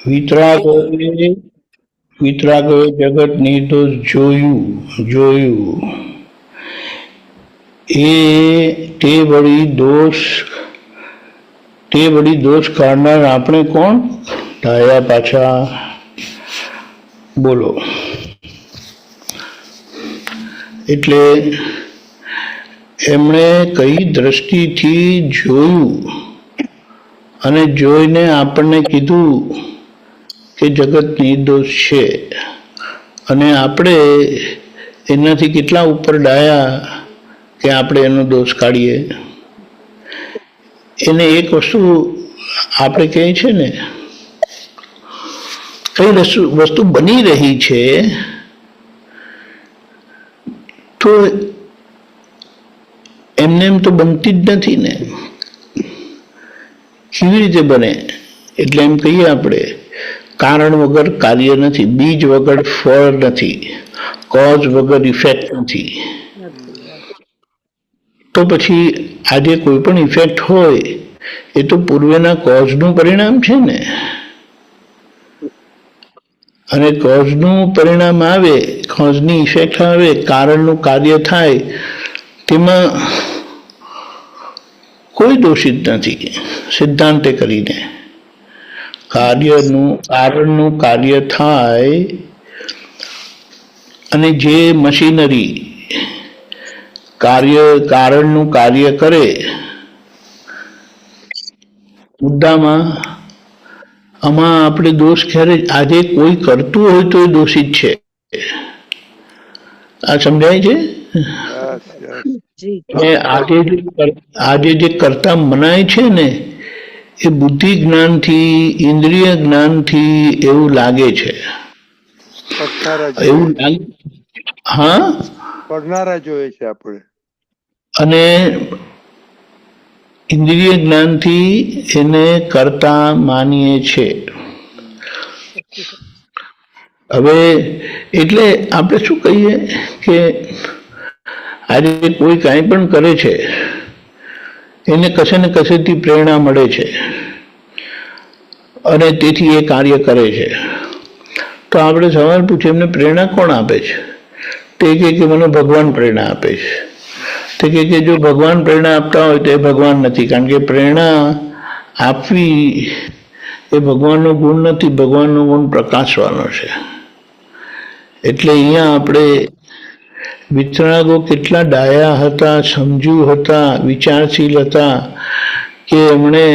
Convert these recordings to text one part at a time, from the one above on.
વિતરાગોએ વિતરાગોએ જગત નિર્દોષ જોયું એ તે વળી દોષ કાઢનાર આપણે કોણ? ડાયા પાછા બોલો. એટલે એમણે કઈ દ્રષ્ટિથી જોયું અને જોઈને આપણને કીધું કે જગત નિર્દોષ છે, અને આપણે એનાથી કેટલા ઉપર ડાયા કે આપણે એનો દોષ કાઢીએ. એને એક વસ્તુ આપણે કહે છે ને, કઈ વસ્તુ બની રહી છે તો એમને એમ તો બનતી જ નથી ને. કેવી રીતે બને? એટલે એમ કહીએ આપણે, કારણ વગર કાર્ય નથી, બીજ વગર ફળ નથી, કોઝ વગર ઇફેક્ટ નથી. તો પછી આજે કોઈ પણ ઇફેક્ટ હોય એ તો પૂર્વેના કોઝનું પરિણામ છે ને. અને કોઝનું પરિણામ આવે, કોઝની ઇફેક્ટ આવે, કારણનું કાર્ય થાય, તેમાં કોઈ દોષિત નથી સિદ્ધાંતે કરીને. કારણનું કાર્ય થાય અને જે મશીનરી કારણનું કાર્ય કરે, મુદ્દામાં આમાં આપણે દોષ ક્યારે? આજે કોઈ કરતું હોય તો એ દોષિત છે. આ સમજાય છે? આજે જે કરતા મનાય છે ને, એ બુદ્ધિ જ્ઞાનથી, ઇન્દ્રિય જ્ઞાનથી એવું લાગે છે. એવું લાગે. હા, કરનારા જોઈએ છે આપણે, અને ઇન્દ્રિય જ્ઞાનથી એને કરતા માનીએ છે. હવે એટલે આપણે શું કહીએ કે આજે કોઈ કાંઈ પણ કરે છે એને કશે ને કશેથી પ્રેરણા મળે છે અને તેથી એ કાર્ય કરે છે. તો આપણે સવાલ પૂછીએ, એમને પ્રેરણા કોણ આપે છે? તે કે મને ભગવાન પ્રેરણા આપે છે. તે કે જો ભગવાન પ્રેરણા આપતા હોય તો એ ભગવાન નથી, કારણ કે પ્રેરણા આપવી એ ભગવાનનો ગુણ નથી, ભગવાનનો ગુણ પ્રકાશવાનો છે. એટલે અહીંયા આપણે વિતરાગો કેટલા ડાયા હતા, સમજુ હતા, વિચારશીલ હતા કે એમણે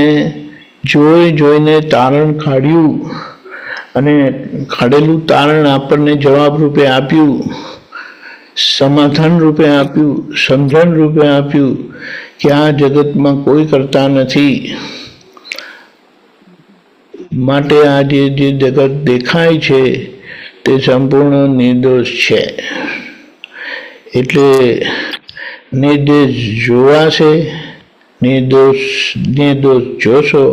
જોઈને તારણ કાઢ્યું, અને કાઢેલું તારણ આપણને જવાબ રૂપે આપ્યું, સમાધાન રૂપે આપ્યું, સમજણ રૂપે આપ્યું કે આ જગતમાં કોઈ કરતા નથી. માટે આ જે જગત દેખાય છે તે સંપૂર્ણ નિર્દોષ છે. એટલે નિર્દોષ જોવાશે, નિર્દોષ જોશો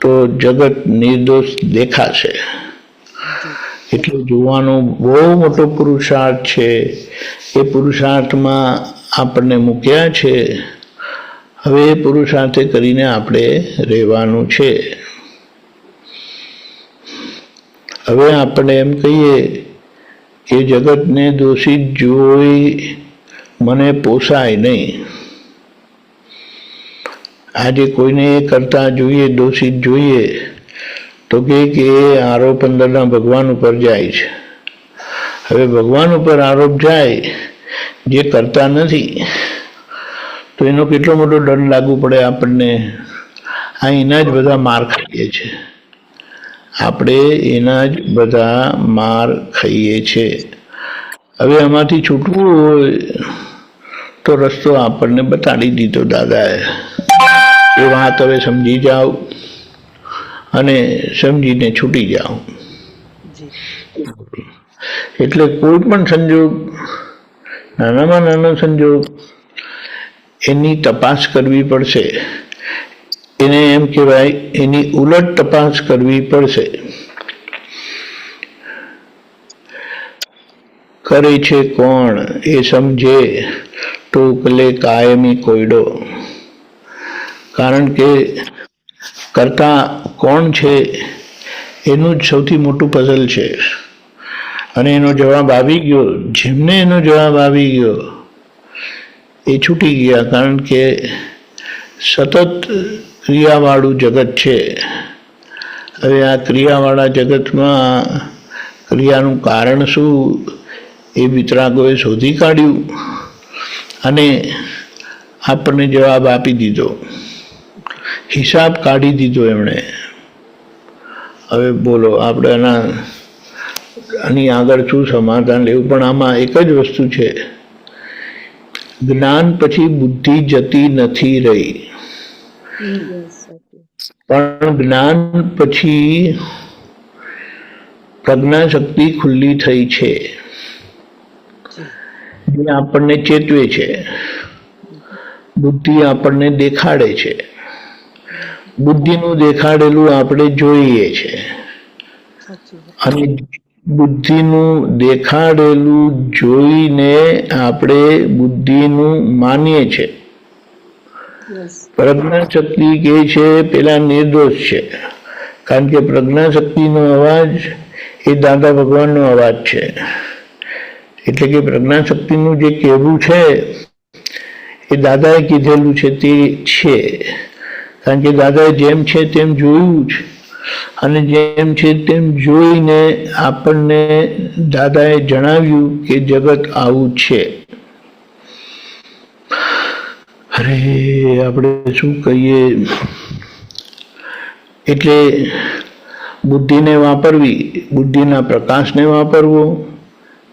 તો જગત નિર્દોષ દેખાશે. એટલે જોવાનો બહુ મોટો પુરુષાર્થ છે. એ પુરુષાર્થમાં આપણને મૂક્યા છે. હવે એ પુરુષાર્થે કરીને આપણે રહેવાનું છે. હવે આપણે એમ કહીએ કે જગતને દોષિત જોઈ મને પોસાય નહીં. આજે કોઈને એ કરતા જોઈએ, દોષિત જોઈએ, તો કે એ આરોપ અંદરના ભગવાન ઉપર જાય છે. હવે ભગવાન ઉપર આરોપ જાય જે કરતા નથી, તો એનો કેટલો મોટો દંડ લાગુ પડે આપણને. આ એના જ બધા માર ખાઈએ છે આપણે, એના જ બધા માર ખાઈએ છે. હવે આમાંથી છૂટવું હોય તો રસ્તો આપણને બતાડી દીધો દાદાએ. એ વાત હવે સમજી જાઓ અને સમજીને છૂટી જાઓ. એટલે કોઈ પણ સંજોગ, નાનામાં નાનો સંજોગ, એની તપાસ કરવી પડશે. એને એમ કહેવાય, એની ઉલટ તપાસ કરવી પડશે. કરે છે કોણ એ સમજે તો ઉકલે કાયમી કોયડો. કારણ કે કરતા કોણ છે એનું જ સૌથી મોટું પઝલ છે. અને એનો જવાબ આવી ગયો. જેમને એનો જવાબ આવી ગયો એ છૂટી ગયા, કારણ કે સતત ક્રિયાવાળું જગત છે. હવે આ ક્રિયાવાળા જગતમાં ક્રિયાનું કારણ શું એ વિતરાગોએ શોધી કાઢ્યું અને આપણને જવાબ આપી દીધો, હિસાબ કાઢી દીધો એમણે. હવે બોલો આપણે આની આગળ શું સમાધાન લેવું? પણ આમાં એક જ વસ્તુ છે, જ્ઞાન પછી બુદ્ધિ જતી નથી રહી, પણ જ્ઞાન પછી પ્રજ્ઞાશક્તિ ખુલ્લી થઈ છે, જે આપણને ચેતવે છે. બુદ્ધિ આપણને દેખાડે છે. બુદ્ધિનું દેખાડેલું આપણે જોઈએ છે, અને બુદ્ધિનું દેખાડેલું જોઈને આપણે બુદ્ધિનું માનીએ છીએ. પ્રજ્ઞાશક્તિ કે છે પેલા નિર્દોષ છે, કારણ કે પ્રજ્ઞાશક્તિનો અવાજ એ દાદા ભગવાનનો અવાજ છે. એટલે કે પ્રજ્ઞાશક્તિનું જે કહેવું છે એ દાદાએ કીધેલું છે તે છે, કારણ કે દાદાએ જેમ છે તેમ જોયું જ, અને જેમ છે તેમ જોઈને આપણને દાદાએ જણાવ્યું કે જગત આવું છે. અરે આપણે શું કહીએ? એટલે બુદ્ધિને વાપરવી, બુદ્ધિના પ્રકાશને વાપરવો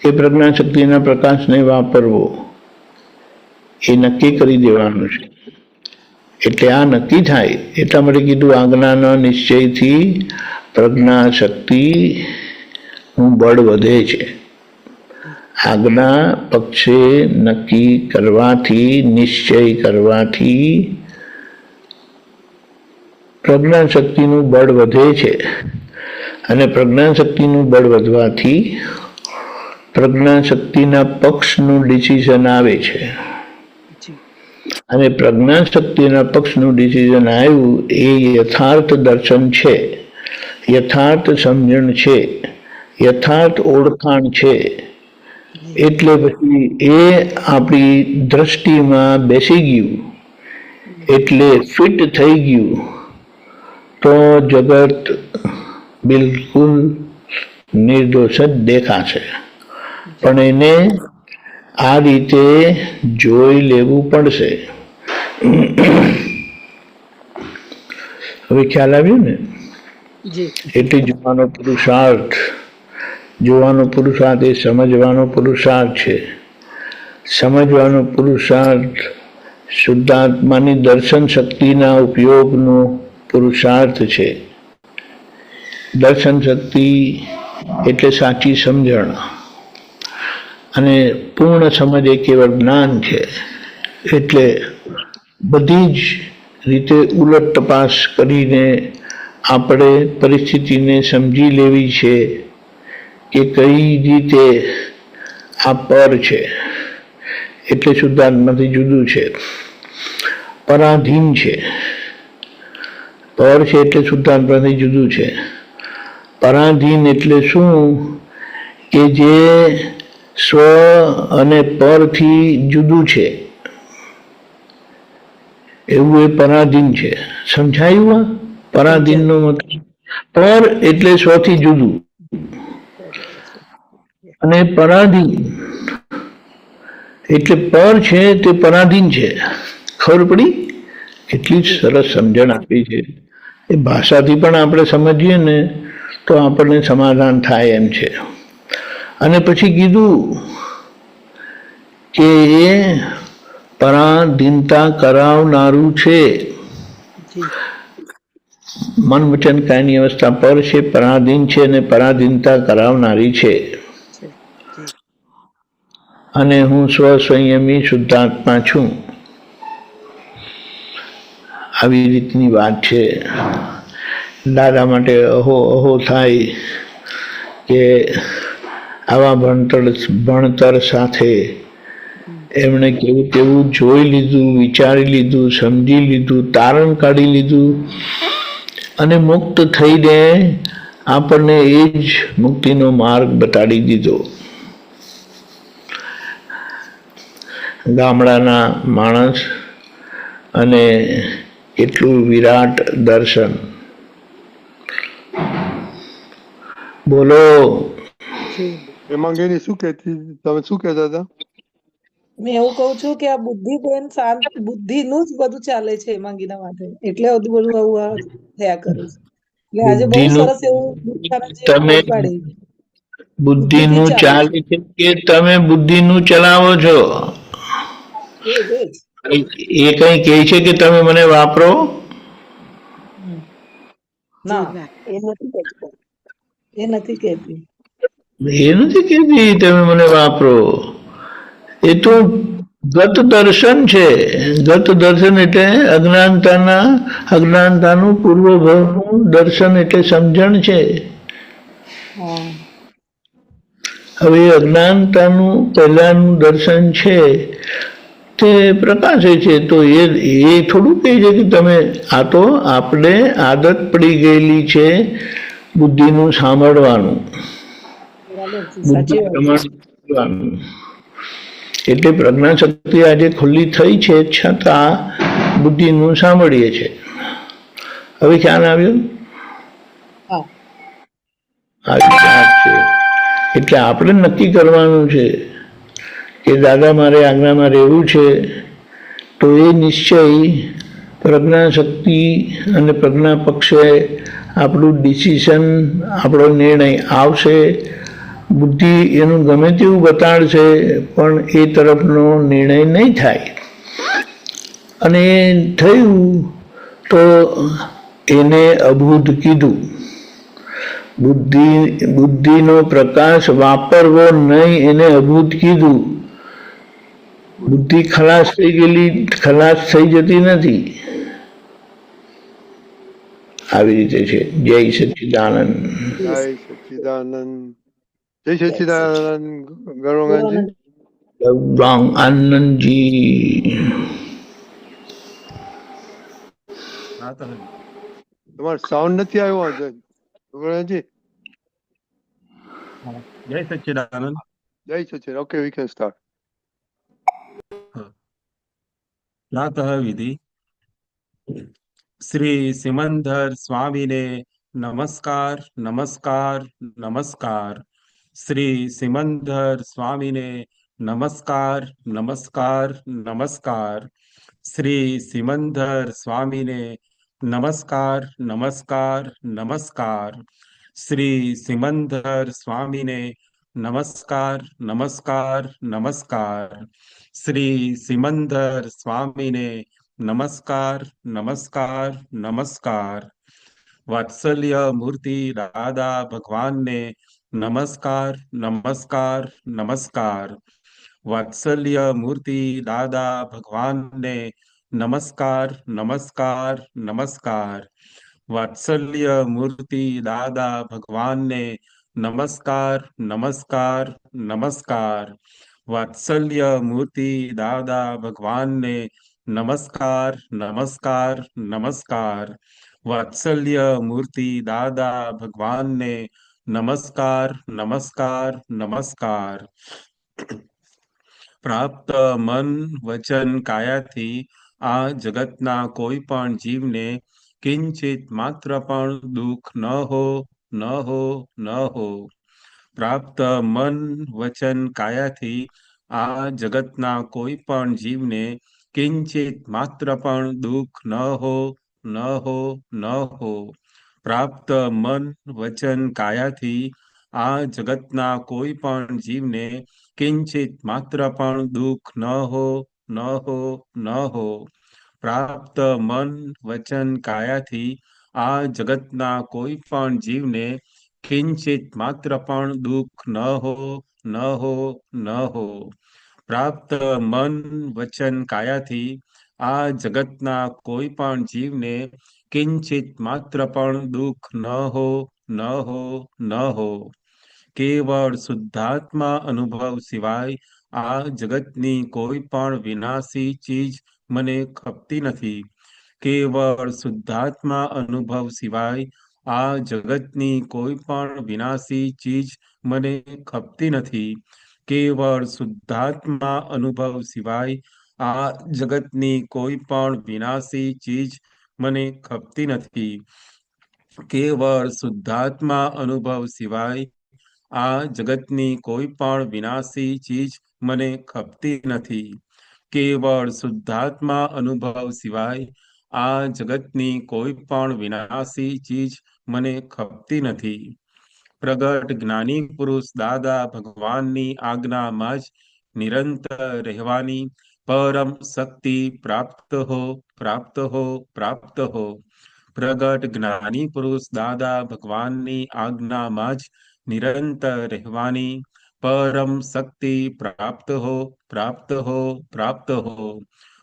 કે પ્રજ્ઞાશક્તિના પ્રકાશને વાપરવો એ નક્કી કરી દેવાનું છે. એટલે આ નક્કી થાય એટલા માટે કીધું, આજ્ઞાના નિશ્ચયથી પ્રજ્ઞાશક્તિનું બળ વધે છે. આજ્ઞા પક્ષે નક્કી કરવાથી, નિશ્ચય કરવાથી પ્રજ્ઞાશક્તિનું બળ વધે છે, અને પ્રજ્ઞાશક્તિનું બળ વધવાથી પ્રજ્ઞાશક્તિના પક્ષનું ડિસિઝન આવે છે. અને પ્રજ્ઞાશક્તિના પક્ષનું ડિસિઝન આવ્યું એ યથાર્થ દર્શન છે, યથાર્થ સમજણ છે, યથાર્થ ઓળખાણ છે. એટલે પછી એ આપણી દ્રષ્ટિમાં બેસી ગયું, એટલે ફિટ થઈ ગયું, તો જગત બિલકુલ નિર્દોષ જ દેખાશે. પણ એને આ રીતે જોઈ લેવું પડશે. હવે ખ્યાલ આવ્યો ને? એટલે જોવાનો પુરુષાર્થ, જોવાનો પુરુષાર્થ એ સમજવાનો પુરુષાર્થ છે. સમજવાનો પુરુષાર્થ શુદ્ધાત્માની દર્શન શક્તિના ઉપયોગનો પુરુષાર્થ છે. દર્શન શક્તિ એટલે સાચી સમજણ, અને પૂર્ણ સમજ એ કેવળ જ્ઞાન છે. એટલે બધી જ રીતે ઉલટ તપાસ કરીને આપણે પરિસ્થિતિને સમજી લેવી છે કે કઈ રીતે આ પર છે, એટલે શુદ્ધાત્માથી જુદું છે. પરાધીન છે, પર છે એટલે શુદ્ધાત્માથી જુદું છે. પરાધીન એટલે શું? કે જે સ્વ અને પરથી જુદું છે, એવું એ પરાધીન છે. સમજાયું? પરાધીનનો મતલબ પર એટલે સ્વથી જુદું, અને પરાધીન એટલે પર છે તે પરાધીન છે. ખબર પડી? કેટલી સરસ સમજણ આપી છે. એ ભાષાથી પણ આપણે સમજીએ ને તો આપણને સમાધાન થાય એમ છે. અને પછી કીધું કે એ પરાધીનતા કરાવનારું છે. મન વચન કાયની અવસ્થા પર છે, પરાધીન છે, અને પરાધીનતા કરાવનારી છે. અને હું સ્વસંયમી શુદ્ધાત્મા છું. આવી રીતની વાત છે. દાદા માટે અહો અહો થાય કે આવા ભણતર સાથે એમણે કેવું કેવું જોઈ લીધું, વિચારી લીધું, સમજી લીધું, તારણ કાઢી લીધું, અને મુક્ત થઈને આપણને એ જ મુક્તિનો માર્ગ બતાડી દીધો. ગામડાના માણસ અને એટલું વિરાટ દર્શન. બોલો. હેમાંગીની શું કહેતી તમે શું કહેતા હતા? મેં એવું કહું છું કે આ બુદ્ધિબેન શાંત બુદ્ધિનું જ બધું ચાલે છે હેમાંગીના માટે, એટલે બધું આવું આ થયા કરે છે. એટલે આજે બહુ બુદ્ધિનું સરસ એવું બુદ્ધારામજીએ તમે ખબર પાડી. બુદ્ધિથી બુદ્ધિનું ચાલે ચાલે છે કે તમે બુદ્ધિનું ચલાવો છો? એ જ એ જ. એ કઈ કહે છે કે તમે મને વાપરો? હમ. ના, એ નથી કહેતી. એ નથી કહેતી. એ નથી કહેતી તમે મને વાપરો. એ તો ગત દર્શન છે. ગત દર્શન એટલે અજ્ઞાનતાનું પૂર્વભાવનું દર્શન એટલે સમજણ છે. હા. હવે અજ્ઞાનતાનું પહેલાનું દર્શન છે તે પ્રકાશે છે, તો એ થોડું કહે છે કે તમે આ તો આપણે આદત પડી ગયેલી છે બુદ્ધિનું સાંભળવાનું, બરાબર છે, બુદ્ધિ સાચી વાત છે. પ્રમાણે સાંભળવાનું. એટલે પ્રજ્ઞા શક્તિ આજે ખુલ્લી થઈ છે છતાં બુદ્ધિનું સાંભળીએ છે. હવે ખ્યાલ આવ્યો? હા. આવી વાત છે. એટલે આપણે નક્કી કરવાનું છે કે દાદા મારે આજ્ઞામાં રહેવું છે, તો એ નિશ્ચય પ્રજ્ઞા શક્તિ અને પ્રજ્ઞા પક્ષે આપણું ડિસિઝન, આપણો નિર્ણય આવશે. બુદ્ધિ એનું ગમે તેવું બતાડશે પણ એ તરફનો નિર્ણય નહીં થાય. અને થયું તો એને અભૂત કીધું. બુદ્ધિનો પ્રકાશ વાપરવો નહીં એને અભૂત કીધું. બુદ્ધિ ખલાસ થઈ જતી નથી. આવી રીતે છે. જય સચ્ચિદાનંદ. જય સચ્ચિદાનંદ. જય સચ્ચિદાનંદ ગૌરંગજી. ગૌરાંગ આનંદજી. તમારો સાઉન્ડ નથી આવ્યો ગૌરંગજી. જય સચ્ચિદાનંદ. જય સચ્ચિદાનંદ. Okay, we can start. प्रातः विधि. श्री सिमंदर स्वामी ने नमस्कार नमस्कार नमस्कार. श्री सिमंदर स्वामी ने नमस्कार नमस्कार नमस्कार. श्री सिमंदर स्वामी ने नमस्कार नमस्कार नमस्कार. श्री सिमंदर स्वामी ने नमस्कार नमस्कार नमस्कार. श्री सिमंदर स्वामी ने नमस्कार नमस्कार नमस्कार. वात्सल्य मूर्ति दादा भगवान ने नमस्कार नमस्कार नमस्कार. वात्सल्य मूर्ति दादा भगवान ने नमस्कार नमस्कार नमस्कार. वात्सल्य मूर्ति दादा भगवान ने नमस्कार नमस्कार नमस्कार. वात्सल्य मूर्ति दादा भगवान ने नमस्कार नमस्कार नमस्कार. वात्सल्य मूर्ति दादा भगवान ने नमस्कार नमस्कार नमस्कार. પ્રાપ્ત મન વચન કાયાથી આ જગતના કોઈ પણ જીવને કિંચિત માત્ર પણ દુઃખ ન હો ન હો ન હો. પ્રાપ્ત મન વચન કાયાથી આ જગતના કોઈ પણ જીવને કિંચિત માત્ર પણ દુઃખ ન હો ન હો ન હો. પ્રાપ્ત મન વચન કાયાથી આ જગતના કોઈ પણ જીવને કિંચિત માત્ર પણ દુઃખ ન હો ન હો ન હો. પ્રાપ્ત મન વચન કાયાથી આ જગતના કોઈ પણ જીવને કિંચિત માત્ર પણ દુઃખ ન હો ન હો ન હો. પ્રાપ્ત મન વચન કાયાથી આ જગતના કોઈ પણ જીવને કિંચિત માત્ર પણ દુઃખ ન હો ન હો ન હો. કેવળ શુદ્ધાત્મા અનુભવ સિવાય આ જગતની કોઈ પણ વિનાશી ચીજ મને ખપતી નથી. કેવળ શુદ્ધાત્મા અનુભવ સિવાય આ જગતની કોઈ પણ વિનાશી ચીજ મને ખપતી નથી. કેવળ શુદ્ધાત્મા અનુભવ સિવાય આ જગતની કોઈ પણ વિનાશી ચીજ મને ખપતી નથી. કેવળ શુદ્ધાત્મા અનુભવ સિવાય આ જગતની કોઈ પણ વિનાશી ચીજ મને ખપતી નથી. કેવળ શુદ્ધાત્મા અનુભવ સિવાય આ જગતની કોઈ પણ વિનાશી ચીજ મને ખપતી નથી. પ્રગટ જ્ઞાની પુરુષ દાદા ભગવાનની આજ્ઞામાં જ નિરંતર રહેવાની પરમ શક્તિ પ્રાપ્ત હો, પ્રાપ્ત હો, પ્રાપ્ત હો. પ્રગટ જ્ઞાની પુરુષ દાદા ભગવાનની આજ્ઞામાં જ નિરંતર રહેવાની પરમ શક્તિ પ્રાપ્ત હો, પ્રાપ્ત હો, પ્રાપ્ત હો.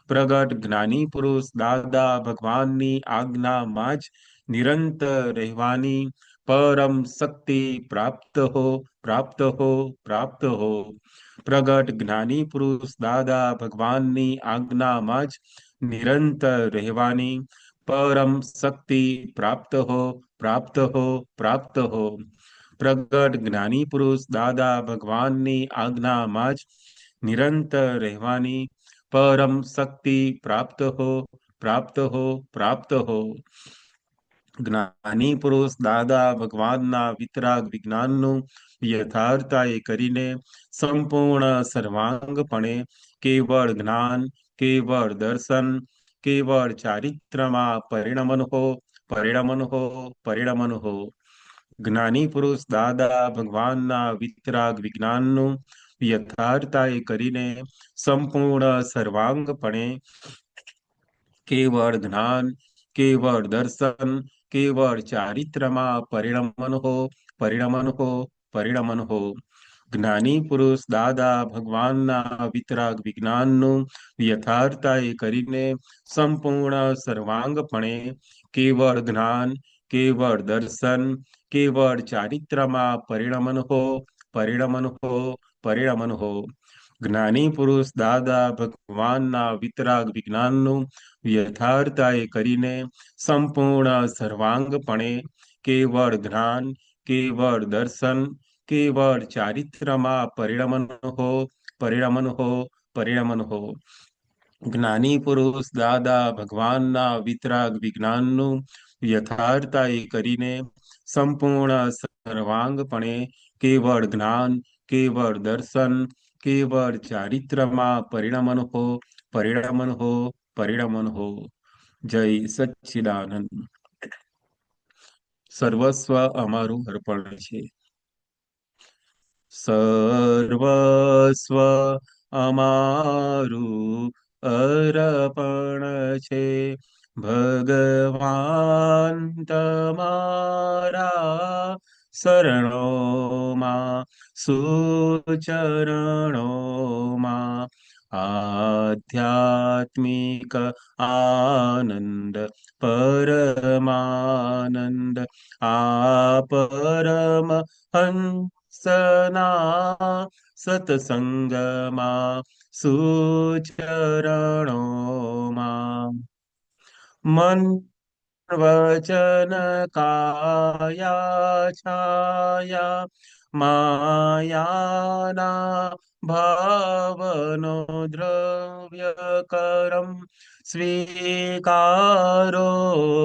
પ્રગટ જ્ઞાની પુરુષ દાદા ભગવાનની આજ્ઞામાં જ નિરંતર રહેવાની પરમ શક્તિ પ્રાપ્ત હો, પ્રાપ્ત હો, પ્રાપ્ત હો. પ્રગટ જ્ઞાની પુરુષ દાદા ભગવાનની આજ્ઞામાં જ નિરંતર રહેવાની પરમ શક્તિ પ્રાપ્ત હો, પ્રાપ્ત હો, પ્રાપ્ત હો. પ્રગટ જ્ઞાની પુરુષ દાદા ભગવાનની આજ્ઞામાં જ નિરંતર રહેવાની પરમ શક્તિ પ્રાપ્ત હો, પ્રાપ્ત હો, પ્રાપ્ત હો. જ્ઞાની પુરુષ દાદા ભગવાનના વિતરાગ વિજ્ઞાનનું યથાર્થાએ કરીને સંપૂર્ણ સર્વાંગપણે કેવળ જ્ઞાન, કેવળ દર્શન, કેવળ ચારિત્રમાં પરિણમન હો, પરિણમન હો, પરિણમન હો. જ્ઞાની પુરુષ દાદા ભગવાનના વિતરાગ વિજ્ઞાનનું યથાર્થાએ કરીને સંપૂર્ણ સર્વાંગપણે કેવળ જ્ઞાન, કેવળ દર્શન, કેવળ ચારિત્રમાં પરિણમન હો, પરિણમન હો, પરિણમન હો. જ્ઞાની પુરુષ દાદા ભગવાનના વિતરાગ વિજ્ઞાનનું યથાર્થાએ કરીને સંપૂર્ણ સર્વાંગપણે કેવળ જ્ઞાન, કેવળ દર્શન, કેવળ ચારિત્રમાં પરિણમન હો, પરિણમન હો, પરિણમન હો. જ્ઞાની પુરુષ દાદા ભગવાનના વિતરાગ વિજ્ઞાનનું યથાર્થાએ કરીને સંપૂર્ણ સર્વાંગપણે કેવળ જ્ઞાન, કેવળ દર્શન, કેવળ ચારિત્રમાં પરિણમન હો, પરિણમન હો, પરિણમન હો. જ્ઞાની પુરુષ દાદા ભગવાનના વિતરાગ વિજ્ઞાનનું યથાર્થાએ કરીને સંપૂર્ણ સર્વાંગપણે કેવળ જ્ઞાન, કેવળ દર્શન, કેવળ ચારિત્રમાં પરિણમન હો, પરિણમન હો, પરિણમન હો. જય સચ્ચિદાનંદ. સર્વસ્વ અમારું અર્પણ છે. સર્વસ્વ અમારું અર્પણ છે. ભગવાન તમારા શરણોમાં, સુચરણોમાં આધ્યાત્મિક આનંદ, પરમાનંદ આ પરમ હંસના સત્સંગમાં, સુચરણોમાં મન વચન કાયા છાયા માયાના ભાવનો દ્રવ્ય કરમ સ્વીકારો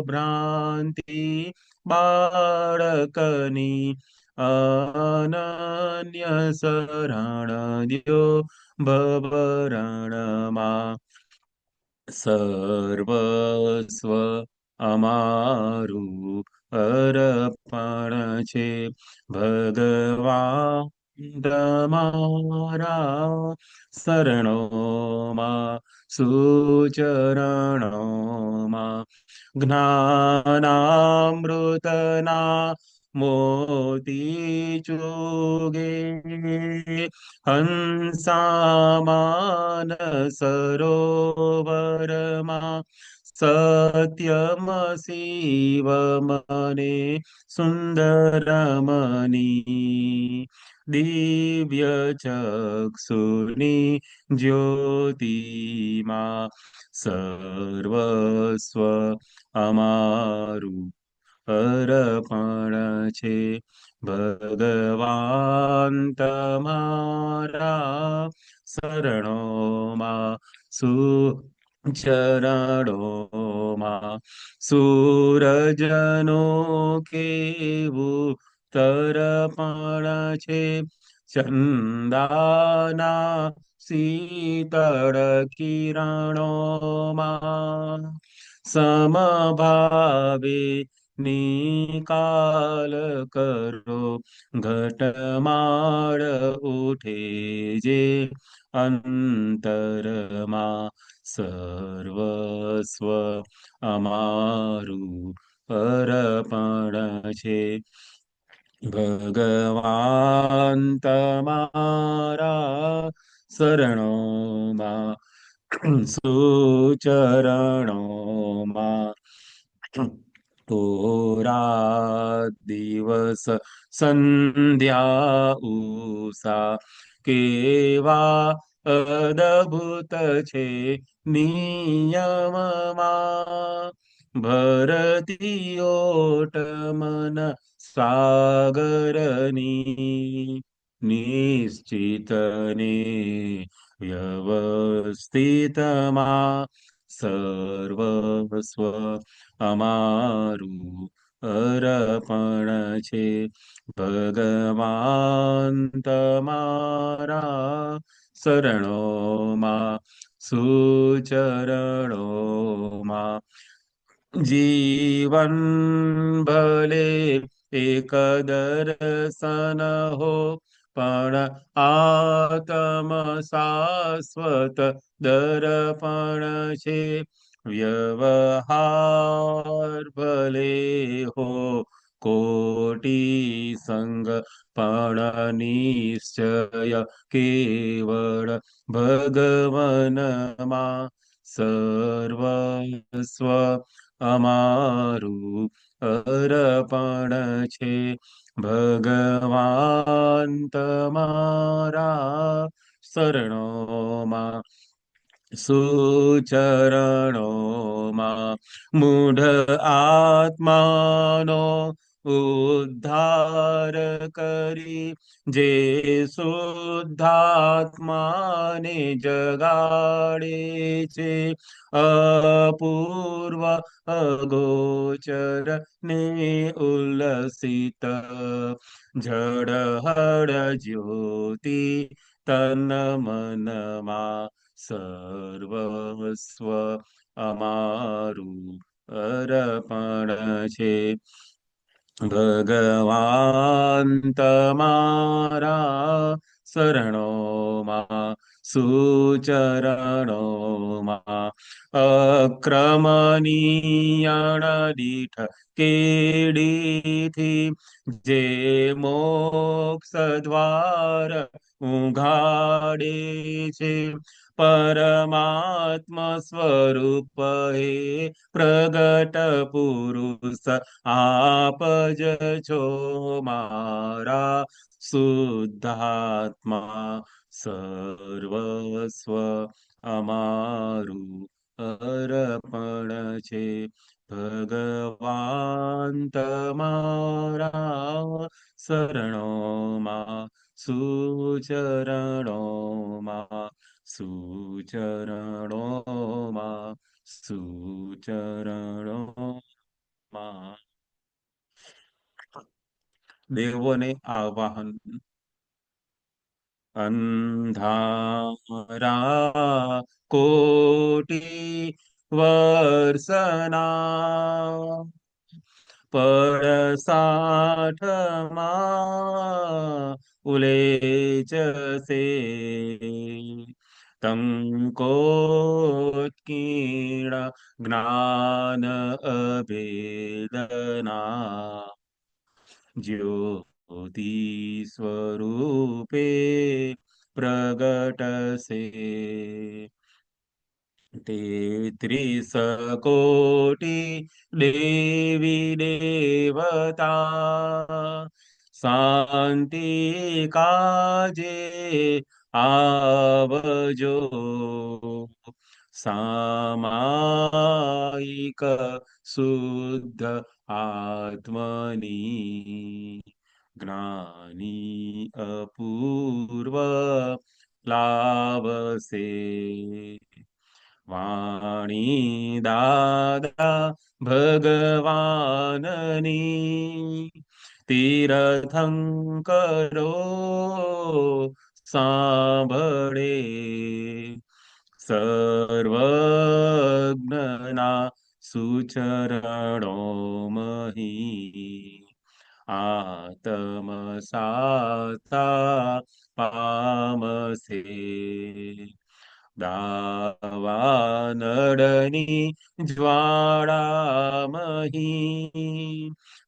ભ્રાંતિ બાળકની અનન્ય શરણ દ્યો ભવરણમાં. સર્વસ્વ અમારું અર્પણ છે. ભગવાન તમારા શરણોમાં, સુચરણોમાં જ્ઞાનામૃતના મોતી ચુગે હંસામાન સરોવરમાં સત્યમ શિવ મને સુંદરમની દિવ્ય ચક્ષુની જ્યોતિમાં સર્વસ્વ અમારું અર્પણ છે. ભગવાન તમારા શરણોમાં ચરણોમાં સૂરજનો કેવું તર્પણ છે. ચંદાના શીતળ કિરણોમાં સમભાવે નિકાલ કરો. ઘટમાળ ઉઠે જે અંતરમાં સર્વસ્વ અમારું અર્પણ છે. ભગવાન તમારા શરણોમાં સુચરણોમાં તોરા દિવસ સંધ્યા ઉષા કેવા અદભુત છે નિયમમાં. ભરતી ઓટ મન સાગરની નિશ્ચિતને વ્યવસ્થિતમાં સર્વસ્વ અમારું અર્પણ છે. ભગવાન તમારા શરણોમાં સુચરણોમાં જીવન ભલે એક દર્શન હો પણ આત્મ શાશ્વત દર્પણ છે. વ્યવહાર ભલે હો કોટી સંગ પણ નિશ્ચય કેવળ ભગવનમાં સર્વસ્વ અમારું અર્પણ છે. ભગવાન તમારા શરણોમાં સુચરણોમાં મૂઢ આત્માનો ઉદ્ધાર કરી જે શુદ્ધાત્માને જગાડે છે. અપૂર્વ અગોચર ને ઉલ્લસિત ઝળહળ જ્યોતિ તન મનમાં સર્વસ્વ અમારું અર્પણ છે. ભગવાન તમારા શરણોમાં સુચરણોમાં અક્રમણીયણ દીઠ કેડીથી જે મોક્ષ દ્વાર ઉઘાડે છે. પરમાત્મ સ્વરૂપ હે પ્રગટ પુરુષ આપ જ છો મારા શુદ્ધાત્મા. સર્વસ્વ અમારું અર્પણ છે. ભગવાન તમારા શરણોમાં સુચરણોમાં સુચરણોમાં સુચરણોમાં દેવોને આવાહન. અંધારા કોટી વર્ષના પડસાઠમાં ઉલેચશે. તંકોત્કીર્ણ જ્ઞાન અભેદના જ્યોતિ સ્વરૂપે પ્રગટશે. 33 કોટી દેવી દેવતા શાંતિ કાજે આવજો. सामायिक शुद्ध आत्मनि ज्ञानी अपूर्व लाभसे वाणी दादा ભગવાનની તીર્થંકરો સાંભળે સર્વજ્ઞના સુચરણો મહી આતમ સાતા પામસે દાવાનળની જ્વાળામહી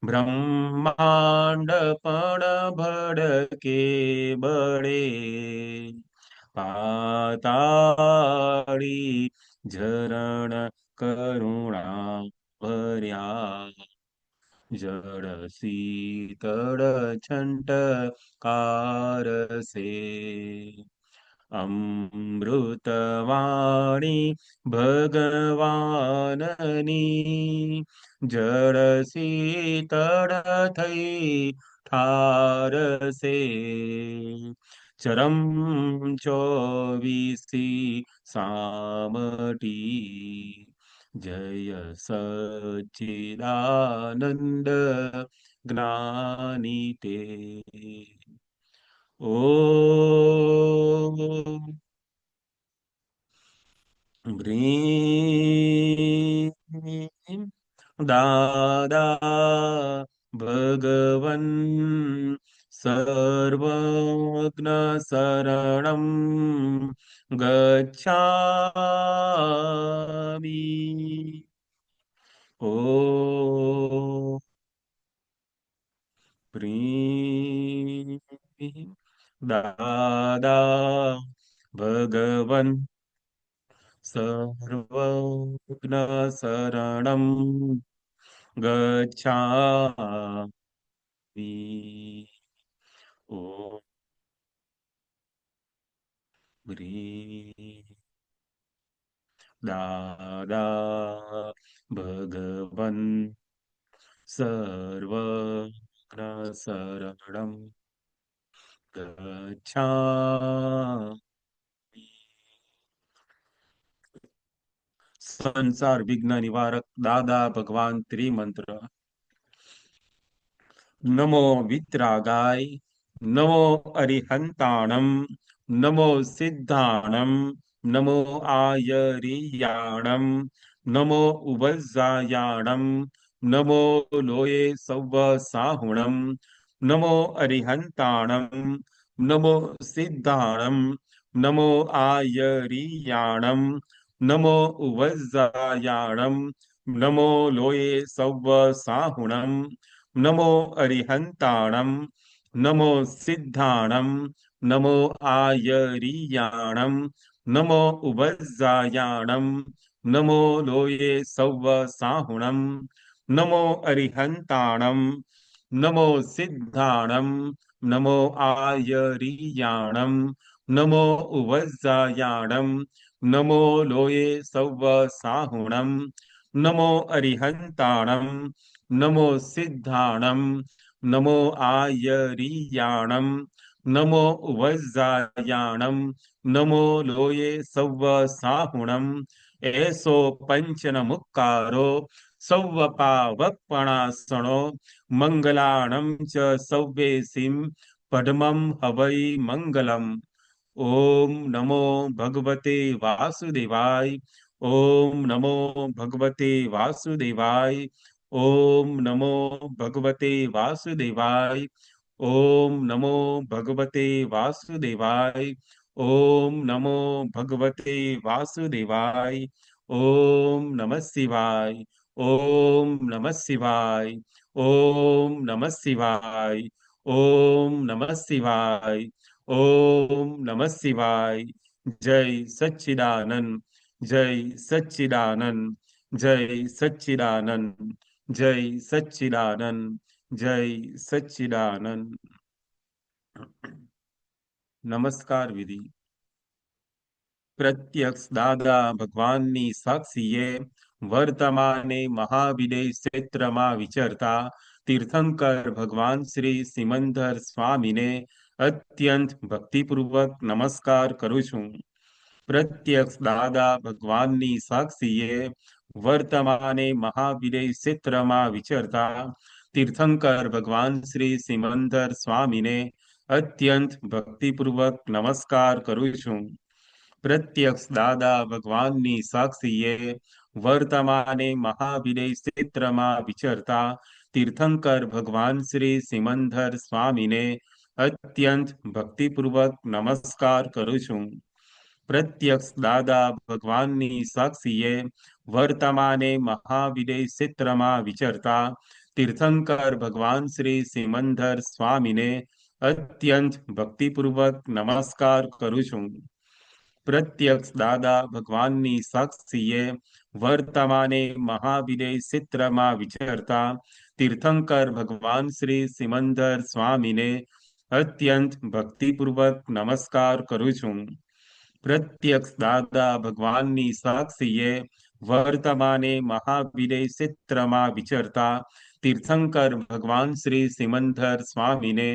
બ્રહ્માંડ પણ ભડકે બળે પાતાળી ઝરણ કરુણા ભર્યા જળ શીતળ છંટકારસે અમૃતવાણી ભગવાનની જળ શીતળ થઈ ઠારસે ચરમ ચોવીસી સામટી જય સચ્ચિદાનંદ જ્ઞાની તે ઓમ ह्रीं दादा भगवन् सर्वज्ञ शरणं गच्छामि ॐ ह्रीं दादा भगवन् सर्वज्ञ शरणं गच्छामि ॐ ह्रीं दादा भगवन् सर्वज्ञ शरणं गच्छामि संसार विघ्न निवारक दादा भगवान त्रिमंत्र नमो वित्रागाय नमो अरिहंताणम नमो सिद्धाणम नमो आयरियाणम नमो उवज्जायाणम नमो लोये सव्व साहुणम नमो अरिहंताणम नमो सिद्धाणम नमो आयरियाणम नमो उवज्जायाणम नमो लोये सव्व साहुणम नमो अरिहंताणम नमो सिद्धाणम नमो आयरियाणम नमो उवज्जायाणम नमो लोये सव्व साहुणम नमो अरिहंताणम नमो सिद्धाणम नमो आयरियाणम नमो उवज्जायाणम नमो लोये सव्व साहुणम नमो अरिहंताणम नमो सिद्धाणम नमो आयरियाणम नमो उवज्जायाणम नमो लोये सव्व साहुणम ऐसो पंचन मुक्कारो सव्व पावपणासणो मंगलाणं च सव्वेसिं पद्मं हवै मंगलम् ओम नमो भगवते वासुदेवाय ओम नमो भगवते वासुदेवाय ओम नमो भगवते वासुदेवाय ओम नमो भगवते वासुदेवाय ओम नमो भगवते वासुदेवाय ओम नमः शिवाय ओम नमः शिवाय ओम नमः शिवाय ओम नमः शिवाय ओम नमः शिवाय जय सच्चिदानंद जय सच्चिदानंद जय सच्चिदानंद जय सच्चिदानंद जय सच्चिदानंद नमस्कार विधि પ્રત્યક્ષ દાદા ભગવાનની સાક્ષીએ વર્તમાને મહાવિદય ક્ષેત્રમાં વિચરતા તીર્થંકર ભગવાન શ્રી સિમંદર સ્વામીને અત્યંત ભક્તિપૂર્વક નમસ્કાર કરું છું. પ્રત્યક્ષ દાદા ભગવાનની સાક્ષીએ વર્તમાને મહાવિદય ક્ષેત્રમાં વિચરતા તીર્થંકર ભગવાન શ્રી સિમંદર સ્વામીને અત્યંત ભક્તિપૂર્વક નમસ્કાર કરું છું. પ્રત્યક્ષ દાદા ભગવાનની સાક્ષીએ વર્તમાને મહાવિદય ક્ષેત્રમાં વિચરતા તીર્થંકર ભગવાન શ્રી સિમંદર સ્વામીને અત્યંત ભક્તિપૂર્વક નમસ્કાર કરું છું. પ્રત્યક્ષ દાદા ભગવાનની સાક્ષીએ વર્તમાને મહાવિદય ક્ષેત્રમાં વિચરતા તીર્થંકર ભગવાન શ્રી સિમંદર સ્વામીને અત્યંત ભક્તિપૂર્વક નમસ્કાર કરું છું. પ્રત્યક્ષ દાદા ભગવાનની સાક્ષીએ વર્તમાને મહાવિદય ક્ષેત્રમાં વિચરતા તીર્થંકર ભગવાન શ્રી સિમંદર સ્વામીને અત્યંત ભક્તિપૂર્વક નમસ્કાર કરું છું. પ્રત્યક્ષ દાદા ભગવાનની સાક્ષીએ વર્તમાને મહાવિદય ક્ષેત્રમાં વિચરતા તીર્થંકર ભગવાન શ્રી સિમંદર સ્વામીને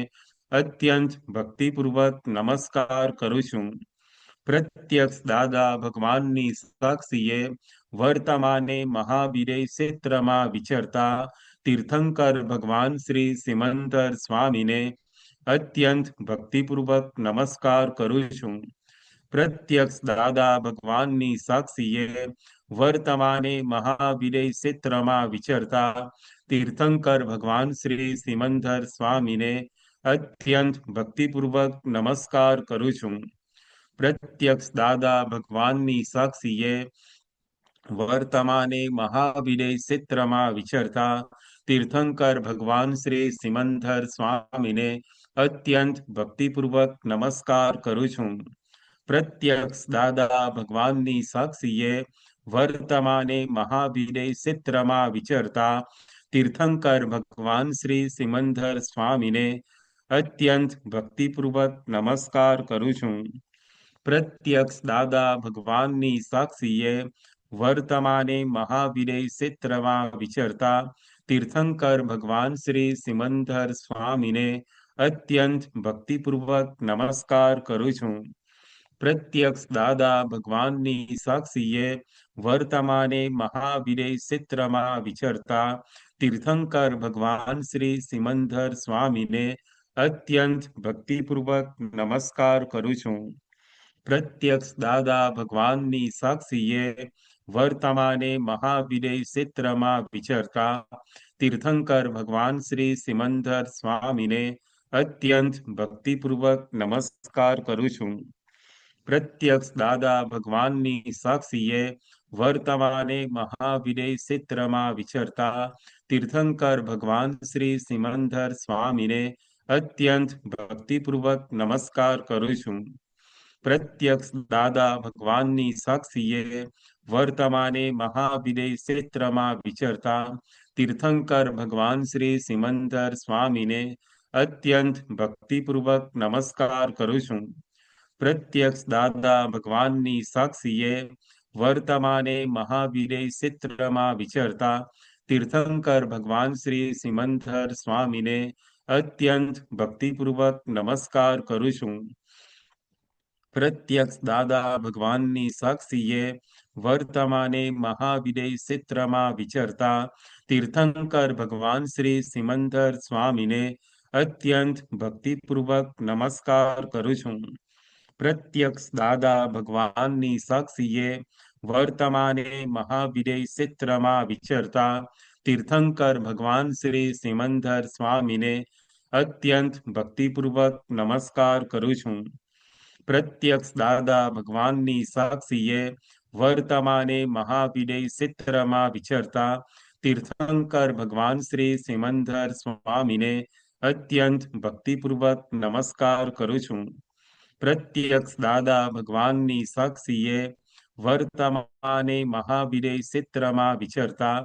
અત્યંત ભક્તિપૂર્વક નમસ્કાર કરું છું. પ્રત્યક્ષ દાદા ભગવાનની સાક્ષીએ વર્તમાને મહાવિદય ક્ષેત્રમાં વિચરતા તીર્થંકર ભગવાન શ્રી સિમંદર સ્વામીને અત્યંત ભક્તિપૂર્વક નમસ્કાર કરું છું. પ્રત્યક્ષ દાદા ભગવાનની સાક્ષીએ વર્તમાને મહાવિદય ક્ષેત્રમાં વિચરતા તીર્થંકર ભગવાન શ્રી સિમંદર સ્વામીને અત્યંત ભક્તિપૂર્વક નમસ્કાર કરું છું. પ્રત્યક્ષ દાદા ભગવાનની સાક્ષીએ વર્તમાને મહાવિદય ક્ષેત્રમાં વિચરતા તીર્થંકર ભગવાન શ્રી સિમંદર સ્વામીને અત્યંત ભક્તિપૂર્વક નમસ્કાર કરું છું. પ્રત્યક્ષ દાદા ભગવાનની સાક્ષીએ વર્તમાને મહાવિદય ક્ષેત્રમાં વિચરતા તીર્થંકર ભગવાન શ્રી સિમંદર સ્વામીને અત્યંત ભક્તિપૂર્વક નમસ્કાર કરું છું. પ્રત્યક્ષ દાદા ભગવાનની સાક્ષીએ વર્તમાને મહાવિદય ક્ષેત્રમાં વિચરતા તીર્થંકર ભગવાન શ્રી સિમંદર સ્વામીને અત્યંત ભક્તિપૂર્વક નમસ્કાર કરું છું. પ્રત્યક્ષ દાદા ભગવાનની સાક્ષીએ વર્તમાને મહાવિદય ક્ષેત્રમાં વિચરતા તીર્થંકર ભગવાન શ્રી સિમંદર સ્વામીને અત્યંત ભક્તિપૂર્વક નમસ્કાર કરું છું. પ્રત્યક્ષ દાદા ભગવાનની સાક્ષીએ વર્તમાને મહાવિદય ક્ષેત્રમાં વિચરતા તીર્થંકર ભગવાન શ્રી સિમંદર સ્વામીને અત્યંત ભક્તિપૂર્વક નમસ્કાર કરું છું. પ્રત્યક્ષ દાદા ભગવાનની સાક્ષીએ વર્તમાને મહાવિદય ક્ષેત્રમાં વિચરતા તીર્થંકર ભગવાન શ્રી સિમંદર સ્વામીને અત્યંત ભક્તિપૂર્વક નમસ્કાર કરું છું. પ્રત્યક્ષ દાદા ભગવાનની સાક્ષીએ વર્તમાને મહાવિદય ક્ષેત્રમાં વિચરતા તીર્થંકર ભગવાન શ્રી સિમંદર સ્વામીને અત્યંત ભક્તિપૂર્વક નમસ્કાર કરું છું. પ્રત્યક્ષ દાદા ભગવાનની સાક્ષીએ વર્તમાને મહાવિદય ક્ષેત્રમાં વિચરતા તીર્થંકર ભગવાન શ્રી સિમંદર સ્વામીને અત્યંત ભક્તિપૂર્વક નમસ્કાર કરું છું. પ્રત્યક્ષ દાદા ભગવાનની સાક્ષીએ વર્તમાને મહાવિદય ક્ષેત્રમાં વિચરતા તીર્થંકર ભગવાન શ્રી સિમંદર સ્વામીને અત્યંત ભક્તિપૂર્વક નમસ્કાર કરું છું. પ્રત્યક્ષ દાદા ભગવાનની સાક્ષીએ વર્તમાને મહાવિદય ક્ષેત્રમાં વિચરતા તીર્થંકર ભગવાન શ્રી સિમંદર સ્વામીને અત્યંત ભક્તિપૂર્વક નમસ્કાર કરું છું. પ્રત્યક્ષ દાદા ભગવાનની સાક્ષીએ વર્તમાને મહાવિદય ક્ષેત્રમાં વિચરતા તીર્થંકર ભગવાન શ્રી સિમંદર સ્વામીને અત્યંત ભક્તિપૂર્વક નમસ્કાર કરું છું. પ્રત્યક્ષ દાદા ભગવાનની સાક્ષીએ વર્તમાને મહાવિદય ક્ષેત્રમાં વિચરતા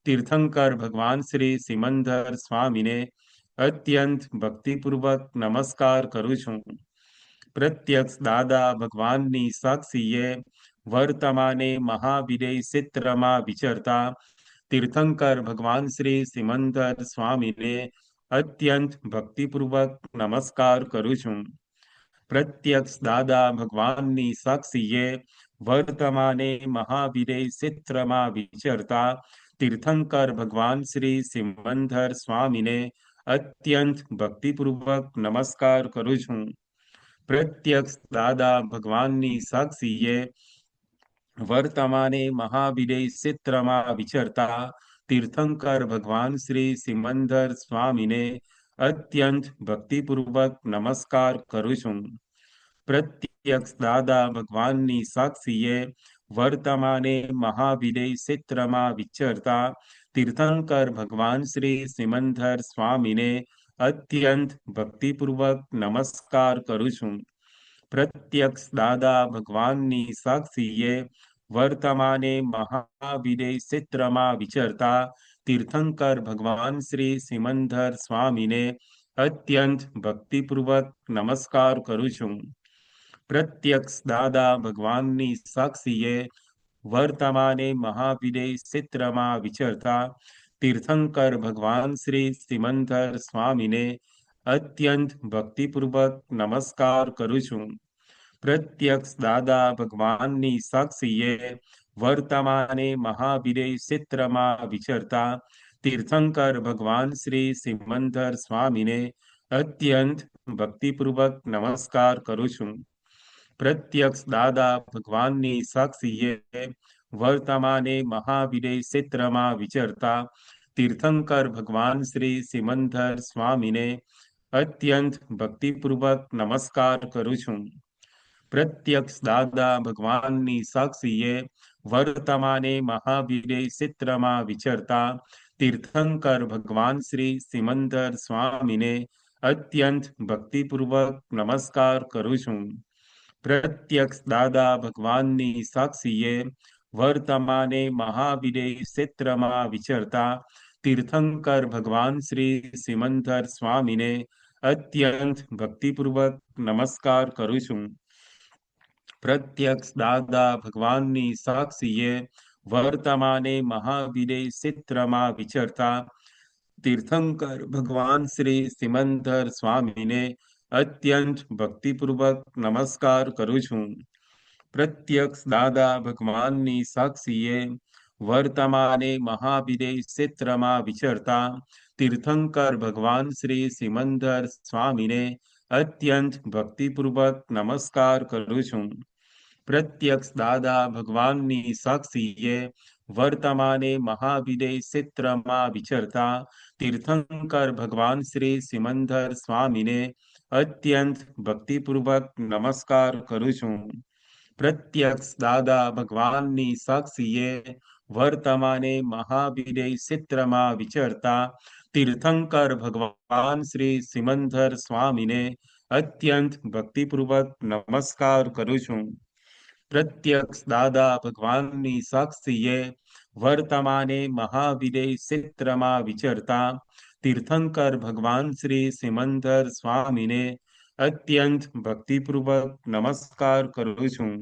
તીર્થંકર ભગવાન શ્રી સિમંદર સ્વામીને અત્યંત ભક્તિપૂર્વક નમસ્કાર કરું છું. પ્રત્યક્ષ દાદા ભગવાનની સાક્ષીએ વર્તમાને મહાવીરે ક્ષેત્રમાં વિચરતા તીર્થંકર ભગવાન શ્રી સિમંદર સ્વામીને અત્યંત ભક્તિપૂર્વક નમસ્કાર કરું છું. પ્રત્યક્ષ દાદા ભગવાનની સાક્ષીએ વર્તમાને મહાવીરે ક્ષેત્રમાં વિચરતા તીર્થંકર ભગવાન શ્રી સિમંદર સ્વામીને અત્યંત ભક્તિપૂર્વક નમસ્કાર કરું છું. પ્રત્યક્ષ દાદા ભગવાનની સાક્ષીએ વર્તમાને મહાવીરે ક્ષેત્રમાં વિચરતા તીર્થંકર ભગવાન શ્રી સિમંદર સ્વામીને અત્યંત ભક્તિપૂર્વક નમસ્કાર કરું છું. પ્રત્યક્ષ દાદા ભગવાનની સાક્ષીએ વર્તમાને મહાવીરે ક્ષેત્રમાં વિચરતા તીર્થંકર ભગવાન શ્રી સિમંદર સ્વામીને અત્યંત ભક્તિપૂર્વક નમસ્કાર કરું છું. પ્રત્યક્ષ દાદા ભગવાનની સાક્ષીએ વર્તમાને મહાવીરે ક્ષેત્રમાં વિચરતા તીર્થંકર ભગવાન શ્રી સિમંદર સ્વામીને અત્યંત ભક્તિપૂર્વક નમસ્કાર કરું છું. પ્રત્યક્ષ દાદા ભગવાનની સાક્ષીએ વર્તમાને મહાવીરે ક્ષેત્રમાં વિચરતા તીર્થંકર ભગવાન શ્રી સિમંદર સ્વામીને અત્યંત ભક્તિપૂર્વક નમસ્કાર કરું છું. પ્રત્યક્ષ દાદા ભગવાનની સાક્ષીએ વર્તમાને મહાવીરે ક્ષેત્રમાં વિચરતા તીર્થંકર ભગવાન શ્રી સિમંદર સ્વામીને અત્યંત ભક્તિપૂર્વક નમસ્કાર કરું છું. પ્રત્યક્ષ દાદા ભગવાનની સાક્ષીએ વર્તમાને મહાવીરે ક્ષેત્રમાં વિચરતા તીર્થંકર ભગવાન શ્રી સિમંદર સ્વામીને અત્યંત ભક્તિપૂર્વક નમસ્કાર કરું છું. પ્રત્યક્ષ દાદા ભગવાનની સાક્ષીએ વર્તમાને મહાવીરે ક્ષેત્રમાં વિચરતા તીર્થંકર ભગવાન શ્રી સિમંદર સ્વામીને અત્યંત ભક્તિપૂર્વક નમસ્કાર કરું છું. પ્રત્યક્ષ દાદા ભગવાનની સાક્ષીએ વર્તમાને મહાવીરે ક્ષેત્રમાં વિચરતા તીર્થંકર ભગવાન શ્રી સિમંદર સ્વામીને અત્યંત ભક્તિપૂર્વક નમસ્કાર કરું છું. પ્રત્યક્ષ દાદા ભગવાનની સાક્ષીએ વર્તમાને મહાવીરે ક્ષેત્રમાં વિચરતા તીર્થંકર ભગવાન શ્રી સિમંદર સ્વામીને અત્યંત ભક્તિપૂર્વક નમસ્કાર કરું છું. પ્રત્યક્ષ દાદા ભગવાનની સાક્ષીએ વર્તમાને મહાવીરે ક્ષેત્રમાં વિચરતા તીર્થંકર ભગવાન શ્રી સિમંદર સ્વામીને અત્યંત ભક્તિપૂર્વક નમસ્કાર કરું છું. પ્રત્યક્ષ દાદા ભગવાનની સાક્ષીએ વર્તમાને મહાવીરે ક્ષેત્રમાં વિચરતા તીર્થંકર ભગવાન શ્રી સિમંદર સ્વામીને અત્યંત ભક્તિપૂર્વક નમસ્કાર કરું છું. પ્રત્યક્ષ દાદા ભગવાનની સાક્ષીએ વર્તમાને મહાવીરે ક્ષેત્રમાં વિચરતા તીર્થંકર ભગવાન શ્રી સિમંદર સ્વામીને અત્યંત ભક્તિપૂર્વક નમસ્કાર કરું છું. પ્રત્યક્ષ દાદા ભગવાનની સાક્ષીએ વર્તમાને મહાવીરે ક્ષેત્રમાં વિચરતા તીર્થંકર ભગવાન શ્રી સિમંદર સ્વામીને અત્યંત ભક્તિપૂર્વક નમસ્કાર કરું છું.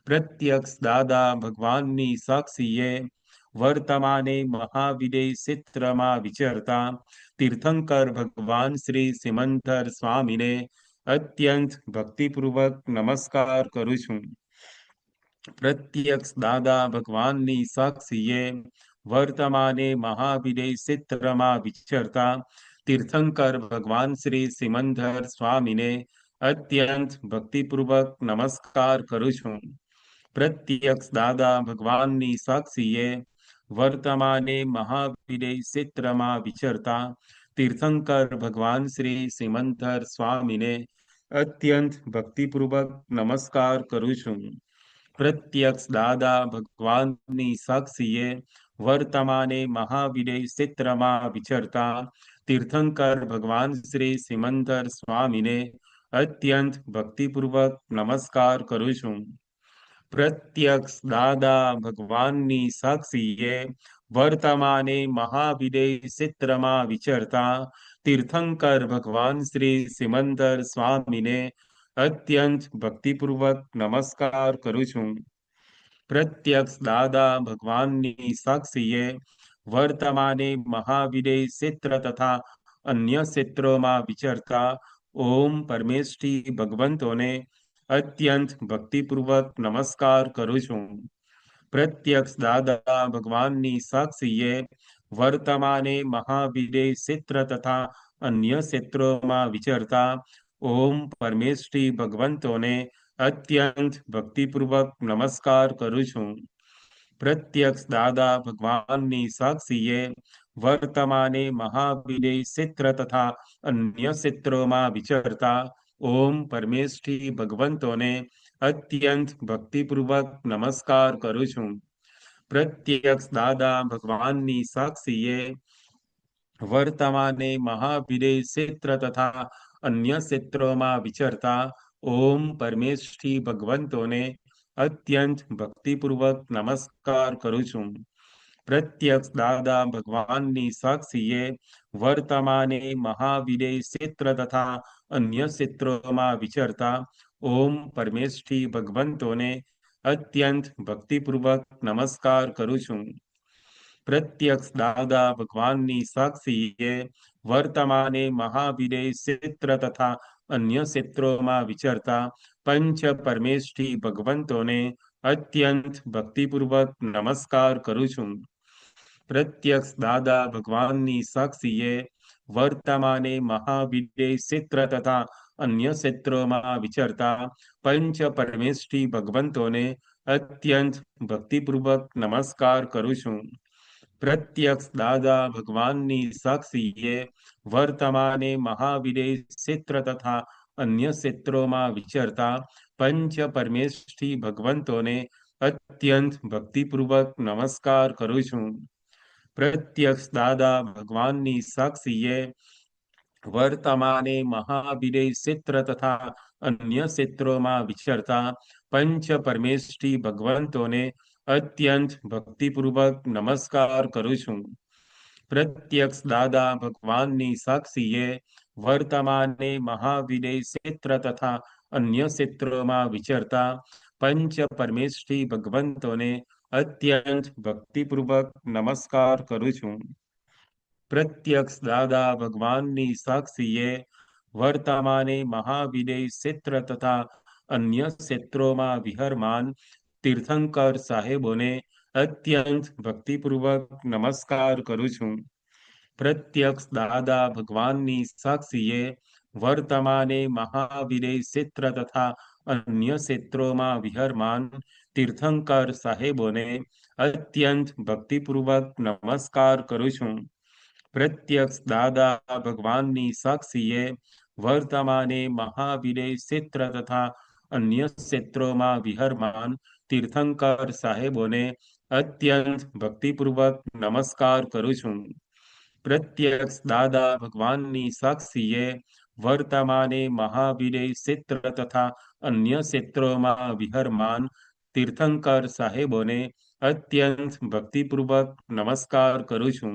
પ્રત્યક્ષ દાદા ભગવાનની સાક્ષીએ વર્તમાને મહાવીરે ક્ષેત્રમાં વિચરતા તીર્થંકર ભગવાન શ્રી સિમંદર સ્વામીને અત્યંત ભક્તિપૂર્વક નમસ્કાર કરું છું. પ્રત્યક્ષ દાદા ભગવાનની સાક્ષીએ વર્તમાને મહાવીરે ક્ષેત્રમાં વિચરતા તીર્થંકર ભગવાન શ્રી સિમંદર સ્વામીને અત્યંત ભક્તિપૂર્વક નમસ્કાર કરું છું. પ્રત્યક્ષ દાદા ભગવાનની સાક્ષીએ વર્તમાને મહાવીરે ક્ષેત્રમાં વિચરતા તીર્થંકર ભગવાન શ્રી સિમંદર સ્વામીને અત્યંત ભક્તિપૂર્વક નમસ્કાર કરું છું. પ્રત્યક્ષ દાદા ભગવાનની સાક્ષીએ વર્તમાને મહાવીરે ક્ષેત્રમાં વિચરતા તીર્થંકર ભગવાન શ્રી સિમંદર સ્વામીને અત્યંત ભક્તિપૂર્વક નમસ્કાર કરું છું. પ્રત્યક્ષ દાદા ભગવાનની સાક્ષીએ વર્તમાને મહાવીરે ક્ષેત્રમાં વિચરતા તીર્થંકર ભગવાન શ્રી સિમંદર સ્વામીને અત્યંત ભક્તિપૂર્વક નમસ્કાર કરું છું. પ્રત્યક્ષ દાદા ભગવાનની સાક્ષીએ વર્તમાને મહાવીરે ક્ષેત્ર તથા અન્ય ક્ષેત્રોમાં વિચરતા ઓમ પરમેષ્ઠી ભગવંતોને અત્યંત ભક્તિપૂર્વક નમસ્કાર કરું છું. પ્રત્યક્ષ દાદા ભગવાનની સાક્ષીએ વર્તમાને મહાવીરે ક્ષેત્ર તથા અન્ય ક્ષેત્રોમાં વિચરતા ઓમ પરમેષ્ઠી ભગવંતોને અત્યંત ભક્તિપૂર્વક નમસ્કાર કરું છું. પ્રત્યક્ષ દાદા ભગવાનની સાક્ષીએ વર્તમાને મહાવીરે ક્ષેત્ર તથા અન્ય ક્ષેત્રોમાં વિચરતા ઓમ પરમેષ્ઠી ભગવંતોને અત્યંત ભક્તિપૂર્વક નમસ્કાર કરું છું. પ્રત્યક્ષ દાદા ભગવાનની સાક્ષીએ વર્તમાને મહાવીરે ક્ષેત્ર તથા અન્ય ક્ષેત્રોમાં વિચરતા ઓમ પરમેષ્ઠી ભગવંતોને અત્યંત ભક્તિપૂર્વક નમસ્કાર કરું છું. પ્રત્યક્ષ દાદા ભગવાનની સાક્ષીએ વર્તમાને મહાવીરે ક્ષેત્ર તથા અન્ય ક્ષેત્રોમાં વિચરતા ઓમ પરમેષ્ઠી ભગવંતોને અત્યંત ભક્તિપૂર્વક નમસ્કાર કરું છું. પ્રત્યક્ષ દાદા ભગવાનની સાક્ષીએ વર્તમાને મહાવીરે ક્ષેત્ર તથા અન્ય ક્ષેત્રોમાં વિચરતા પંચ પરમેષ્ઠી ભગવંતોને અત્યંત ભક્તિપૂર્વક નમસ્કાર કરું છું. પ્રત્યક્ષ દાદા ભગવાનની સાક્ષીએ વર્તમાને મહાવીરે ક્ષેત્ર તથા અન્ય ક્ષેત્રોમાં વિચરતા પંચ પરમેષ્ઠી ભગવંતોને અત્યંત ભક્તિપૂર્વક નમસ્કાર કરું છું. પ્રત્યક્ષ દાદા ભગવાનની સાક્ષીએ વર્તમાને મહાવીરે ક્ષેત્ર તથા અન્ય ક્ષેત્રોમાં વિચરતા પંચ પરમેષ્ઠી ભગવંતોને અત્યંત ભક્તિપૂર્વક નમસ્કાર કરું છું. પ્રત્યક્ષ દાદા ભગવાનની સાક્ષીએ વર્તમાને મહાવીરે ક્ષેત્ર તથા અન્ય ક્ષેત્રોમાં વિચરતા પંચ પરમેષ્ઠી ભગવંતોને અત્યંત ભક્તિપૂર્વક નમસ્કાર કરું છું. પ્રત્યક્ષ દાદા ભગવાનની સાક્ષીએ વર્તમાને મહાવીરે ક્ષેત્ર તથા અન્ય ક્ષેત્રોમાં વિચરતા પંચ પરમેષ્ઠી ભગવંતોને અત્યંત ભક્તિપૂર્વક નમસ્કાર કરું છું. પ્રત્યક્ષ દાદા ભગવાનની સાક્ષીએ વર્તમાને મહાવીરે ક્ષેત્ર તથા અન્ય ક્ષેત્રોમાં વિહરમાન તીર્થંકર સાહેબોને અત્યંત ભક્તિપૂર્વક નમસ્કાર કરું છું. પ્રત્યક્ષ દાદા ભગવાનની સાક્ષીએ વર્તમાને મહાવીરે ક્ષેત્ર તથા અન્ય ક્ષેત્રોમાં વિહરમાન તીર્થંકર સાહેબોને અત્યંત ભક્તિપૂર્વક નમસ્કાર કરું છું. પ્રત્યક્ષ દાદા ભગવાનની સાક્ષીએ વર્તમાને મહાવીરે ક્ષેત્ર તથા અન્ય ક્ષેત્રોમાં વિહરમાન તીર્થંકર સાહેબોને અત્યંત ભક્તિપૂર્વક નમસ્કાર કરું છું. પ્રત્યક્ષ દાદા ભગવાનની સાક્ષીએ વર્તમાને મહાવીરે ક્ષેત્ર તથા અન્ય ક્ષેત્રોમાં વિહરમાન તીર્થંકર સાહેબોને અત્યંત ભક્તિપૂર્વક નમસ્કાર કરું છું.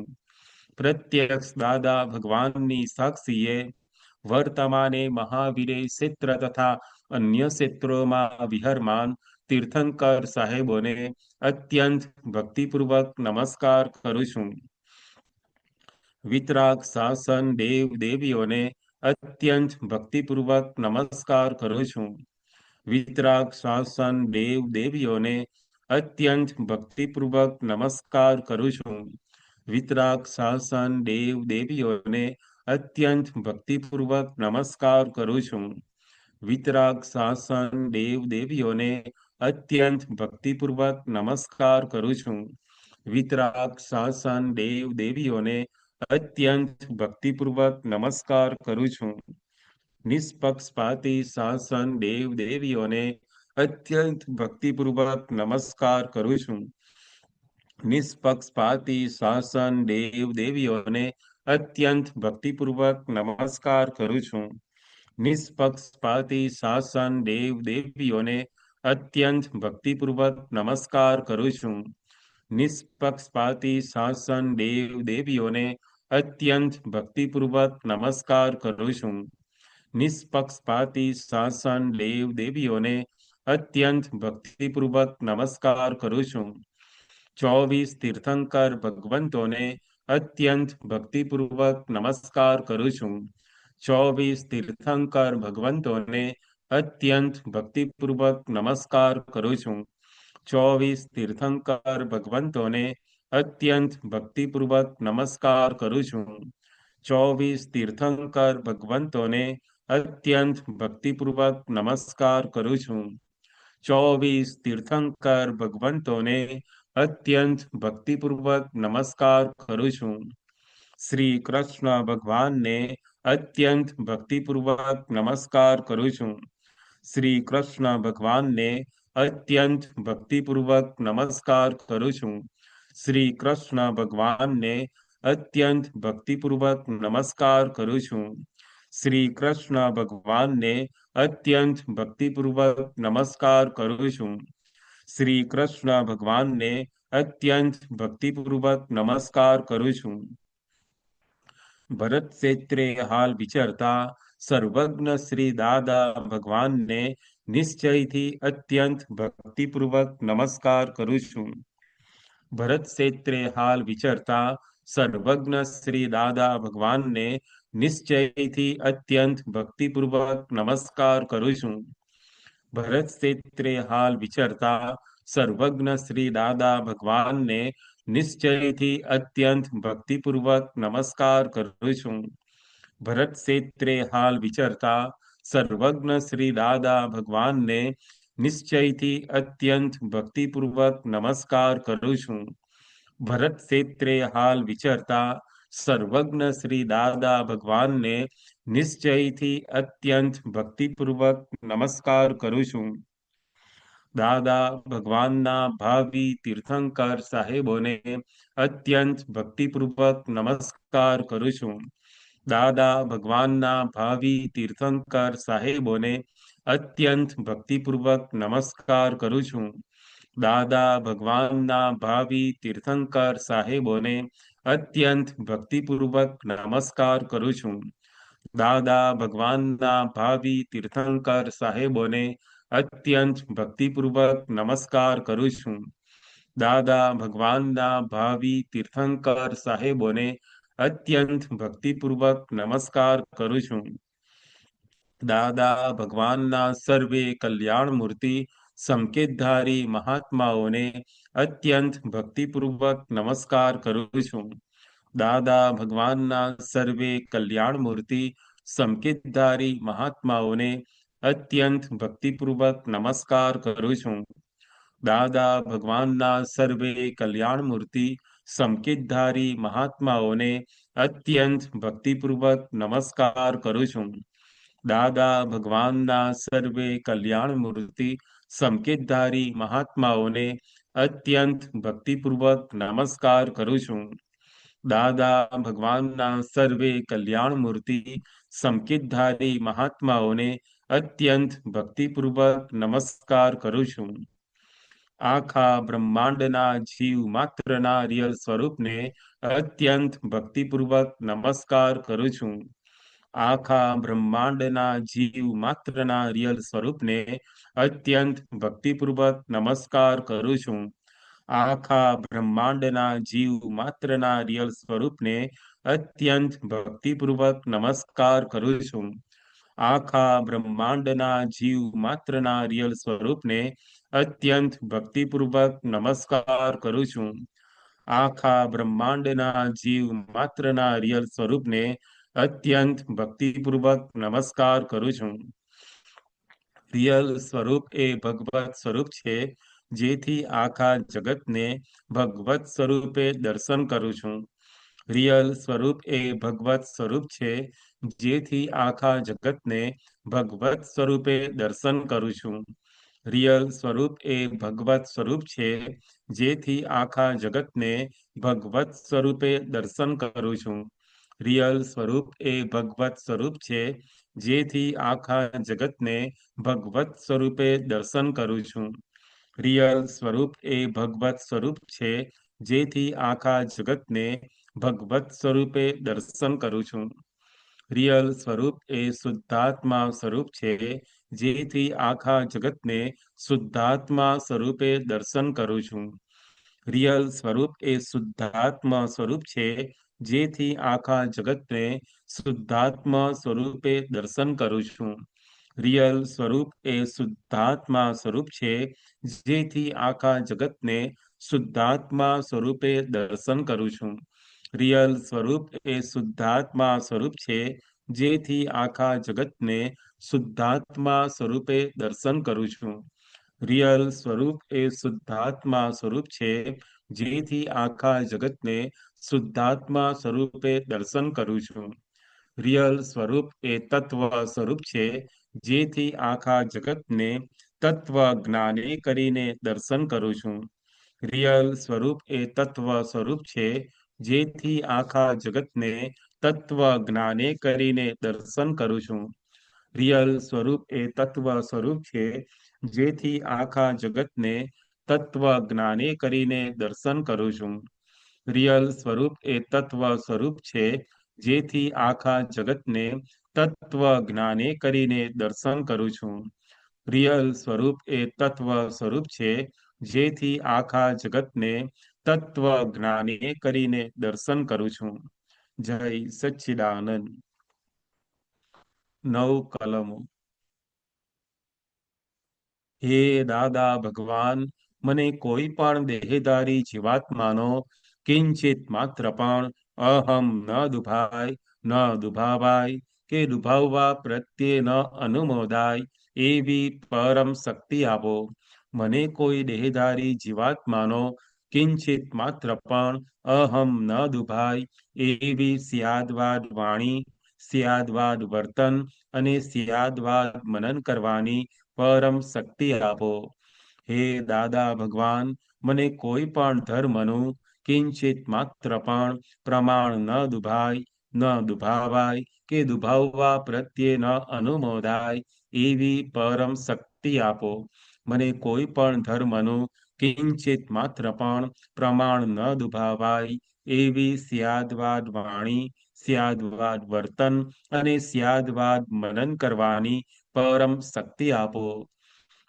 પ્રત્યક્ષ દાદા ભગવાનની સાક્ષીએ વર્તમાને મહાવીરે ક્ષેત્ર તથા અન્ય ક્ષેત્રોમાં વિહરમાન તીર્થંકર સાહેબોને અત્યંત ભક્તિપૂર્વક નમસ્કાર કરું છું. વિતરાગ શાસન દેવ દેવીઓને અત્યંત ભક્તિપૂર્વક નમસ્કાર કરું છું. વિતરાગ શાસન દેવ દેવીઓને અત્યંત ભક્તિપૂર્વક નમસ્કાર કરું છું. વિતરાગ શાસન દેવ દેવીઓને અત્યંત ભક્તિપૂર્વક નમસ્કાર કરું છું. વિતરાગ શાસન દેવ દેવીઓને અત્યંત ભક્તિપૂર્વક નમસ્કાર કરું છું. વિતરાગ શાસન દેવ દેવીઓને અત્યંત ભક્તિપૂર્વક નમસ્કાર કરું છું. નિષ્પક્ષપાતી શાસન દેવ દેવીઓને અત્યંત ભક્તિપૂર્વક નમસ્કાર કરું છું. નિષ્પક્ષપાતી શાસન દેવ દેવીઓને અત્યંત ભક્તિપૂર્વક નમસ્કાર કરું છું. નિષ્પક્ષપાતી શાસન દેવ દેવીઓને અત્યંત ભક્તિપૂર્વક નમસ્કાર કરું છું. નિષ્પક્ષપાતી શાસન દેવ દેવીઓને અત્યંત ભક્તિપૂર્વક નમસ્કાર કરું છું. નિષ્પક્ષપાતી શાસન દેવ દેવીઓને અત્યંત ભક્તિપૂર્વક નમસ્કાર કરું છું. 24 તીર્થંકર ભગવંતોને અત્યંત ભક્તિપૂર્વક નમસ્કાર કરું છું. 24 તીર્થંકર ભગવંતોને અત્યંત ભક્તિપૂર્વક નમસ્કાર કરું છું. 24 તીર્થંકર ભગવંતોને અત્યંત ભક્તિપૂર્વક નમસ્કાર કરું છું. 24 તીર્થંકર ભગવંતોને અત્યંત ભક્તિપૂર્વક નમસ્કાર કરું છું. 24 તીર્થંકર ભગવંતોને અત્યંત ભક્તિપૂર્વક નમસ્કાર કરું છું. શ્રી કૃષ્ણ ભગવાનને અત્યંત ભક્તિપૂર્વક નમસ્કાર કરું છું. શ્રી કૃષ્ણ ભગવાનને અત્યંત ભક્તિપૂર્વક નમસ્કાર કરું છું. શ્રી કૃષ્ણ ભગવાનને અત્યંત ભક્તિપૂર્વક નમસ્કાર કરું છું. શ્રી કૃષ્ણ ભગવાનને અત્યંત ભક્તિપૂર્વક નમસ્કાર કરું છું. શ્રી કૃષ્ણ ભગવાનને અત્યંત ભક્તિપૂર્વક નમસ્કાર કરું છું. ભરત ક્ષેત્રે હાલ વિચરતા સર્વજ્ઞ શ્રી દાદા ભગવાનને નિશ્ચયથી અત્યંત ભક્તિપૂર્વક નમસ્કાર કરું છું. ભરત ક્ષેત્રે હાલ વિચરતા સર્વજ્ઞ શ્રી દાદા ભગવાનને નિશ્ચયથી અત્યંત ભક્તિપૂર્વક નમસ્કાર કરું છું. ભરત ક્ષેત્રે હાલ વિચરતા સર્વજ્ઞ શ્રી દાદા ભગવાનને નિશ્ચયથી અત્યંત ભક્તિપૂર્વક નમસ્કાર કરું છું. ભરત ક્ષેત્રે હાલ વિચરતા સર્વજ્ઞ શ્રી દાદા ભગવાનને નિશ્ચયથી અત્યંત ભક્તિપૂર્વક નમસ્કાર કરું છું. ભરત ક્ષેત્રે હાલ વિચરતા સર્વજ્ઞ શ્રી દાદા ભગવાનને નિશ્ચયથી અત્યંત ભક્તિપૂર્વક નમસ્કાર કરું છું. દાદા ભગવાનના ભાવિ તીર્થંકર સાહેબોને અત્યંત ભક્તિપૂર્વક નમસ્કાર કરું છું. દાદા ભગવાનના ભાવિ તીર્થંકર સાહેબોને અત્યંત ભક્તિપૂર્વક નમસ્કાર કરું છું. દાદા ભગવાનના ભાવિ તીર્થંકર સાહેબોને અત્યંત ભક્તિપૂર્વક નમસ્કાર કરું છું. દાદા ભગવાનના ભાવિ તીર્થંકર સાહેબોને અત્યંત ભક્તિપૂર્વક નમસ્કાર કરું છું. દાદા ભગવાનના ભાવિ તીર્થંકર સાહેબોને અત્યંત ભક્તિપૂર્વક નમસ્કાર કરું છું. દાદા ભગવાનના સર્વે કલ્યાણ મૂર્તિ સંકેતધારી મહાત્માઓને અત્યંત ભક્તિપૂર્વક નમસ્કાર કરું છું. દાદા ભગવાનના સર્વે કલ્યાણ મૂર્તિ સંકેતધારી મહાત્માઓને અત્યંત ભક્તિપૂર્વક નમસ્કાર કરું છું. દાદા ભગવાનના સર્વે કલ્યાણ મૂર્તિ સંકેતધારી મહાત્માઓને અત્યંત ભક્તિપૂર્વક નમસ્કાર કરું છું. દાદા ભગવાનના સર્વે કલ્યાણ મૂર્તિ સંકેતધારી મહાત્માઓને અત્યંત ભક્તિપૂર્વક નમસ્કાર કરું છું. દાદા ભગવાનના સર્વે કલ્યાણ મૂર્તિ સંકેતધારી મહાત્માઓને અત્યંત ભક્તિપૂર્વક નમસ્કાર કરું છું. આખા બ્રહ્માંડના જીવ માત્રના રિયલ સ્વરૂપને અત્યંત ભક્તિપૂર્વક નમસ્કાર કરું છું. આખા બ્રહ્માંડના જીવ માત્રના રિયલ સ્વરૂપને અત્યંત ભક્તિપૂર્વક નમસ્કાર કરું છું. આખા બ્રહ્માંડના જીવ માત્રના રિયલ સ્વરૂપને અત્યંત ભક્તિપૂર્વક નમસ્કાર કરું છું. આખા બ્રહ્માંડના જીવ માત્રના રિયલ સ્વરૂપને અત્યંત ભક્તિપૂર્વક નમસ્કાર કરું છું. આખા બ્રહ્માંડના જીવ માત્રના રિયલ સ્વરૂપને અત્યંત ભક્તિપૂર્વક નમસ્કાર કરું છું. રિયલ સ્વરૂપ એ ભગવત સ્વરૂપ છે, જેથી આખા જગતને ભગવત સ્વરૂપે દર્શન કરું છું. રિયલ સ્વરૂપ એ ભગવત સ્વરૂપ છે, જેથી આખા જગતને ભગવત સ્વરૂપે દર્શન કરું છું. રિયલ સ્વરૂપ એ ભગવત સ્વરૂપ છે, જેથી આખા જગતને ભગવત સ્વરૂપે દર્શન કરું છું. રિયલ સ્વરૂપ એ ભગવત સ્વરૂપ છે, જેથી આખા જગતને ભગવત સ્વરૂપે દર્શન કરું છું. રિયલ સ્વરૂપ એ ભગવત સ્વરૂપ છે, જેથી આખા જગતને ભગવત સ્વરૂપે દર્શન કરું છું. રિયલ સ્વરૂપ એ શુદ્ધાત્મા સ્વરૂપ છે, જેથી આખા જગતને શુદ્ધાત્મા સ્વરૂપે દર્શન કરું છું. રિયલ સ્વરૂપ એ શુદ્ધાત્મા સ્વરૂપ છે, જેથી આખા જગતને શુદ્ધાત્મા સ્વરૂપે દર્શન કરું છું. રિયલ સ્વરૂપ એ શુદ્ધાત્મા સ્વરૂપ છે, જેથી આખા જગતને શુદ્ધાત્મા સ્વરૂપે દર્શન કરું છું. રિયલ સ્વરૂપ એ શુદ્ધાત્મા સ્વરૂપ છે, જેથી આખા જગતને શુદ્ધાત્મા સ્વરૂપે દર્શન કરું છું. રિયલ સ્વરૂપ એ શુદ્ધાત્મા સ્વરૂપ છે, જેથી આખા જગતને શુદ્ધાત્મા સ્વરૂપે દર્શન કરું છું. રિયલ સ્વરૂપ એ તત્વ સ્વરૂપ છે, જેથી આખા જગતને તત્વ જ્ઞાને કરીને દર્શન કરું છું. રિયલ સ્વરૂપ એ તત્વ સ્વરૂપ છે, જેથી આખા જગતને તત્વ જ્ઞાને કરીને દર્શન કરું છું. રિયલ સ્વરૂપ એ તત્વ સ્વરૂપ છે, જેથી આખા જગતને તત્વ જ્ઞાને કરીને દર્શન કરું છું. રિયલ સ્વરૂપ એ તત્વ સ્વરૂપ છે, જેથી આખા જગતને તત્વ જ્ઞાને કરીને દર્શન કરું છું. રિયલ સ્વરૂપ એ તત્વ સ્વરૂપ છે, જેથી આખા જગતને તત્વ જ્ઞાને કરીને દર્શન કરું છું. જય સચ્ચિદાનંદ. 9 કલમો. હે દાદા ભગવાન, મને કોઈ પણ દેહધારી જીવાત્માનો કિંચિત માત્ર પણ અહમ ન દુભાય, ન દુભાવાય કે દુભાવવા પ્રત્યે ન અનુમોદાય એવી પરમ શક્તિ આપો. મને કોઈ દેહધારી જીવાત્માનો કિંચિત માત્ર પણ અહમ ન દુભાય એવી સ્યાદવાદ વાણી, સ્યાદવાદ વર્તન અને સ્યાદવાદ મનન કરવાની પરમ શક્તિ આપો. હે દાદા ભગવાન, મને કોઈ પણ ધર્મનું કિંચિત માત્ર પણ પ્રમાણ ન દુભાય, ન દુભાવાય કે દુભાવવા પ્રત્યે ન અનુમોદાય એવી પરમ શક્તિ આપો. મને કોઈ પણ ધર્મનું કિંચિત માત્ર પણ પ્રમાણ ન દુભાવાય એવી સ્યાદવાદ વાણી, સ્યાદવાદ વર્તન અને સ્યાદવાદ મનન કરવાની પરમ શક્તિ આપો.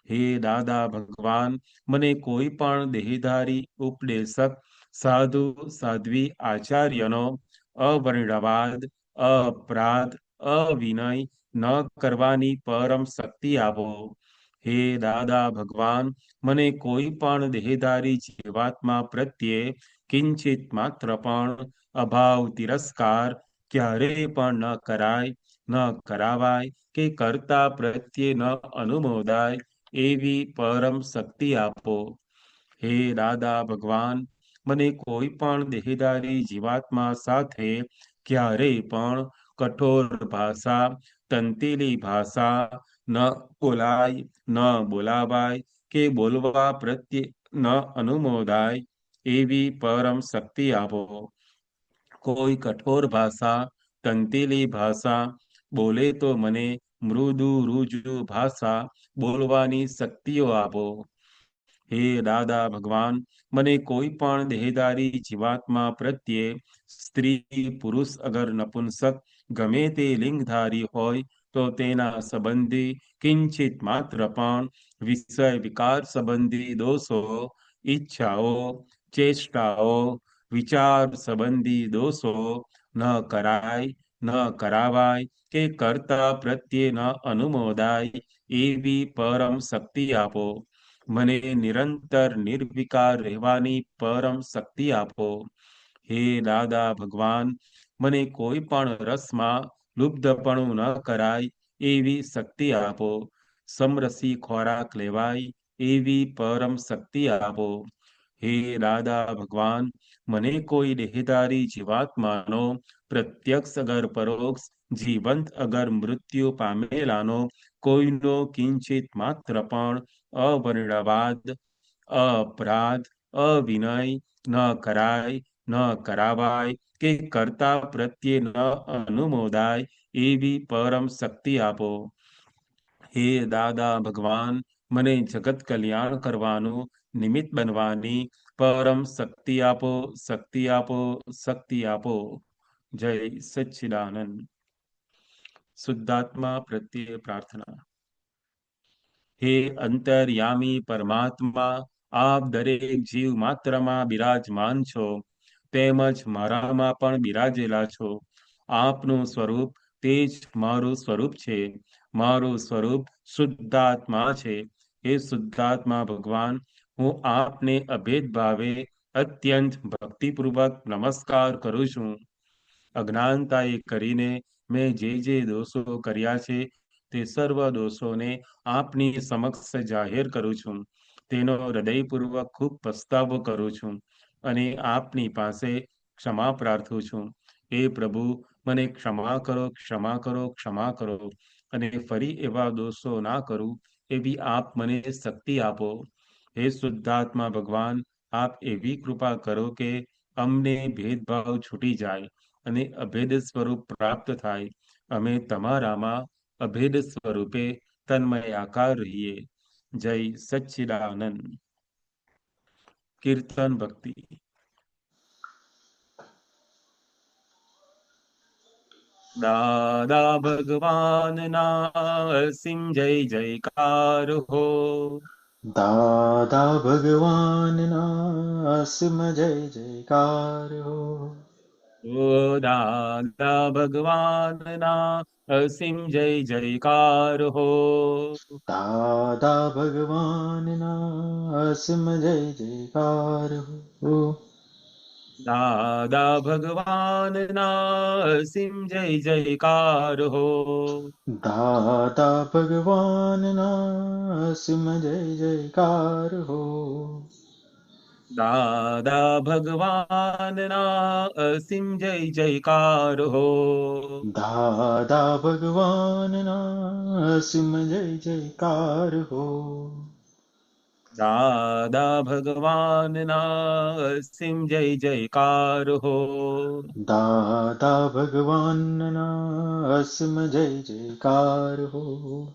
હે દાદા ભગવાન, મને કોઈ પણ દેહધારી ઉપદેશક, સાધુ સાધ્વી આચાર્યનો અવર્ણવાદ, અપરાધ, અવિનય ન કરવાની પરમ શક્તિ આપો. હે દાદા ભગવાન, મને કોઈ પણ દેહધારી જીવાત્મા પ્રત્યે કિંચિત માત્ર પણ અભાવ તિરસ્કાર ક્યારેય પણ ન કરાય, ન કરાવાય કે કર્તા પ્રત્યે ન અનુમોદાય એવી પરમ શક્તિ આપો. હે દાદા ભગવાન, મને કોઈ પણ દેહધારી જીવાત્મા સાથે ક્યારેય પણ કઠોર ભાષા, તંતીલી ભાષા ન બોલાય, ન બોલાવાય કે બોલવા પ્રત્યે ન અનુમોદાય એવી પરમ શક્તિ આપો. કોઈ કઠોર ભાષા, તંતીલી ભાષા બોલે તો મને મૃદુ રુજુ ભાષા બોલવાની શક્તિઓ આપો. હે દાદા ભગવાન, મને કોઈ પણ દેહધારી જીવાત્મા પ્રત્યે સ્ત્રી પુરુષ અગર નપુંસક ગમે તે લિંગધારી હોય તો તેના સંબંધી કિંચિત માત્ર પણ વિષય વિકાર સંબંધી દોષો, ઈચ્છાઓ, ચેષ્ટાઓ, વિચાર સંબંધી દોષો ન કરાય, ન કરાવાય કે કર્તા પ્રત્યે ન અનુમોદાય એવી પરમ શક્તિ આપો. મને નિરંતર નિર્વિકાર રહેવાની પરમ શક્તિ આપો. હે દાદા ભગવાન, મને કોઈ પણ રસમાં લુબ્ધપણું ન કરાય એવી શક્તિ આપો. સમરસી ખોરાક લેવાય એવી પરમ શક્તિ આપો. હે દાદા ભગવાન, મને કોઈ દેહધારી જીવાત્માનો પ્રત્યક્ષ અગર પરોક્ષ, જીવંત અગર મૃત્યુ પામેલાનો કોઈનો કિંચિત માત્ર પણ અવર્ણવાદ, અપરાધ, અવિનય ન કરાય, ન કરાવાય કે કર્તા પ્રત્યે ન અનુમોદાય એવી પરમ શક્તિ આપો. હે દાદા ભગવાન, મને જગત કલ્યાણ કરવાનું નિમિત્ત બનવાની પરમ શક્તિ આપો, શક્તિ આપો, શક્તિ આપો. જય સચ્ચિદાનંદ. શુદ્ધાત્મા પ્રત્યે પ્રાર્થના. હે અંતર્યામી પરમાત્મા, આપ દરેક જીવ માત્રમાં બિરાજમાન છો, તેમજ મારામાં પણ બિરાજેલા છો. આપનું સ્વરૂપ તે જ મારું સ્વરૂપ છે. મારું સ્વરૂપ શુદ્ધાત્મા છે. હે શુદ્ધાત્મા ભગવાન, હું આપને અભેદ ભાવે અત્યંત ભક્તિપૂર્વક નમસ્કાર કરું છું. અજ્ઞાનતાએ કરીને મેં જે દોષો કર્યા છે તે સર્વ દોષોને આપની સમક્ષ જાહેર કરું છું. તેનો હૃદયપૂર્વક ખૂબ પસ્તાવો કરું છું અને આપની પાસે ક્ષમા પ્રાર્થું છું. હે પ્રભુ, મને ક્ષમા કરો, ક્ષમા કરો, ક્ષમા કરો, અને ફરી એવા દોષો ના કરું એવી આપ મને શક્તિ આપો. હે શુદ્ધાત્મા ભગવાન, આપ એવી કૃપા કરો કે અમને ભેદભાવ છૂટી જાય અને અભેદ સ્વરૂપ પ્રાપ્ત થાય. અમે તમારામાં અભેદ સ્વરૂપે તન્મયાકાર રહીએ. જય સચ્ચિદાનંદ. કીર્તન ભક્તિ. દાદા ભગવાનના અસીમ જય જયકાર હો. દાદા ભગવાનના અસીમ જય જયકાર હો. ઓ દાદા ભગવાનના અસીમ જય જયકાર હો. દાદા ભગવાનના અસીમ જય જયકાર હો. દાદા ભગવાનના અસીમ જય જયકાર હો. દાદા ભગવાનના અસીમ જય જયકાર હો. દાદા ભગવાનના અસીમ જય જયકાર હો. દાદા ભગવાનના અસીમ જય જયકાર હો. દાદા ભગવાનના અસીમ જય જયકાર હો. દાદા ભગવાનના અસીમ જય જયકાર હો.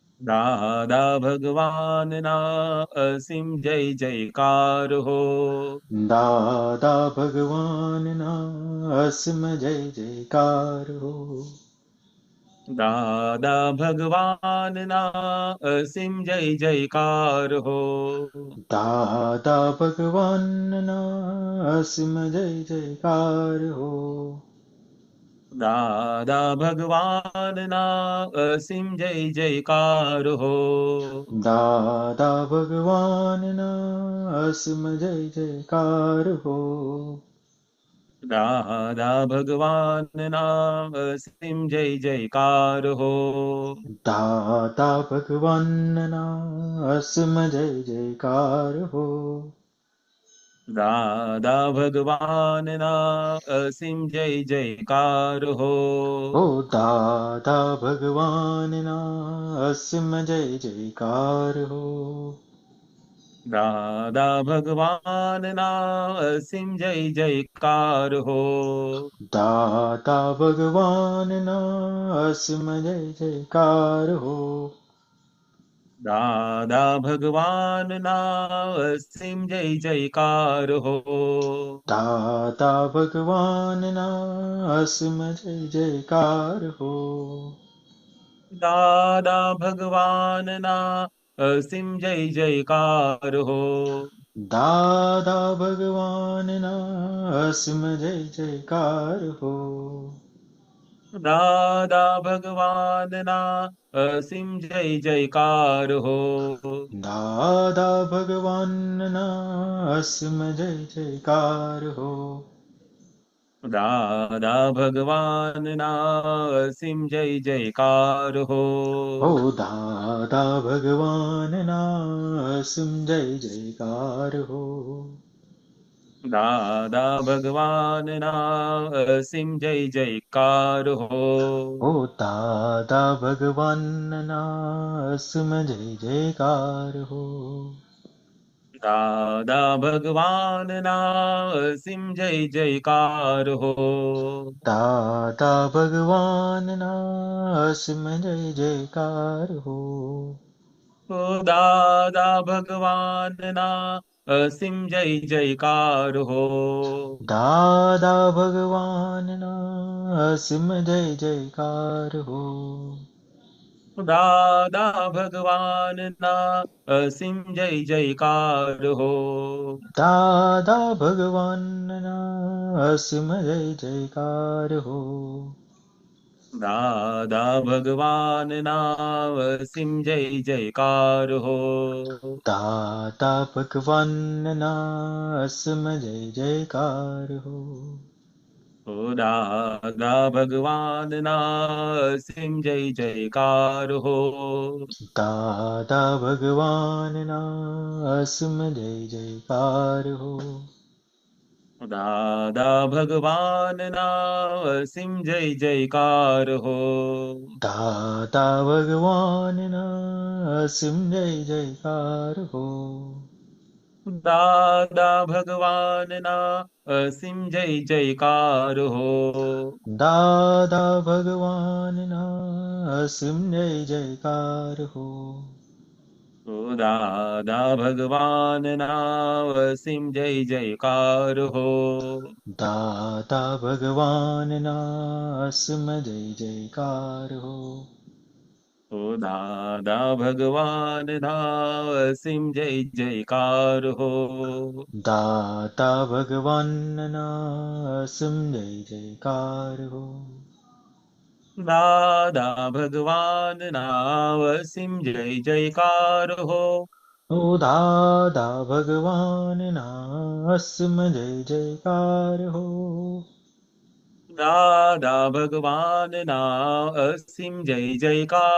દાદા ભગવાનના અસીમ જય જયકાર હો. દાદા ભગવાનના અસીમ જય જયકાર હો. દાદા ભગવાનના અસીમ જય જયકાર હો. દાદા ભગવાનના અસીમ જય જયકાર હો. દાદા ભગવાનના અસીમ જય જયકાર હો. દાદા ભગવાનના અસીમ જય જયકાર હો. દાદા ભગવાનના અસીમ જય જયકાર હો. દાદા ભગવાનના અસીમ જય જયકાર હો. દાદા ભગવાનના અસીમ જય જયકાર હો. ઓ દાદા ભગવાનના અસીમ જય જયકાર હો. દાદા ભગવાનના અસીમ જય જયકાર હો. દાદા ભગવાનના અસીમ જય જયકાર હો. દાદા ભગવાનના અસીમ જય જયકાર હો. દાદા ભગવાનના અસીમ જય જયકાર હો. દાદા ભગવાનના અસીમ જય જયકાર હો. દાદા ભગવાનના અસીમ જય જયકાર હો. દાદા ભગવાનના અસીમ જય જયકાર હો. દાદા ભગવાનના અસીમ જય જયકાર હો. દાદા ભગવાનના અસીમ જય જયકાર હો. ઓ દાદા ભગવાનના અસીમ જય જયકાર હો. દાદા ભગવાનના અસીમ જય જયકાર હો. ઓ દાદા ભગવાનના અસીમ જય જયકાર હો. દાદા ભગવાનના અસીમ જય જયકાર હો. દાદા ભગવાનના અસીમ જય જયકાર હો. ઓ દાદા ભગવાનના અસીમ જય જયકાર હો. દાદા ભગવાનના અસીમ જય જયકાર હો. દાદા ભગવાનના અસીમ જય જયકાર હો. દાદા ભગવાનના અસીમ જય જયકાર હો. દાદા ભગવાનના અસીમ જય જયકાર હો. દાદા ભગવાનના અસીમ જય જયકાર હો. ઓ દાદા ભગવાનના અસીમ જય જયકાર હો. દાદા ભગવાનના અસીમ જય જયકાર હો. દાદા ભગવાનના અસીમ જય જયકાર હો. દાદા ભગવાનના અસીમ જય જયકાર હો. દાદા ભગવાનના અસીમ જય જયકાર હો. દાદા ભગવાનના અસીમ જય જયકાર હો. ઓ દાદા ભગવાનના અસીમ જય જયકાર હો. દાદા ભગવાનના અસીમ જય જયકાર હો. ઓ દાદા ભગવાનના અસીમ જય જયકાર હો. દાદા ભગવાનના અસીમ જય જયકાર હો. દાદા ભગવાનના અસીમ જય જયકાર હો. ઓ દાદા ભગવાનના અસીમ જય જયકાર હો. દાદા ભગવાનના અસીમ જય જયકાર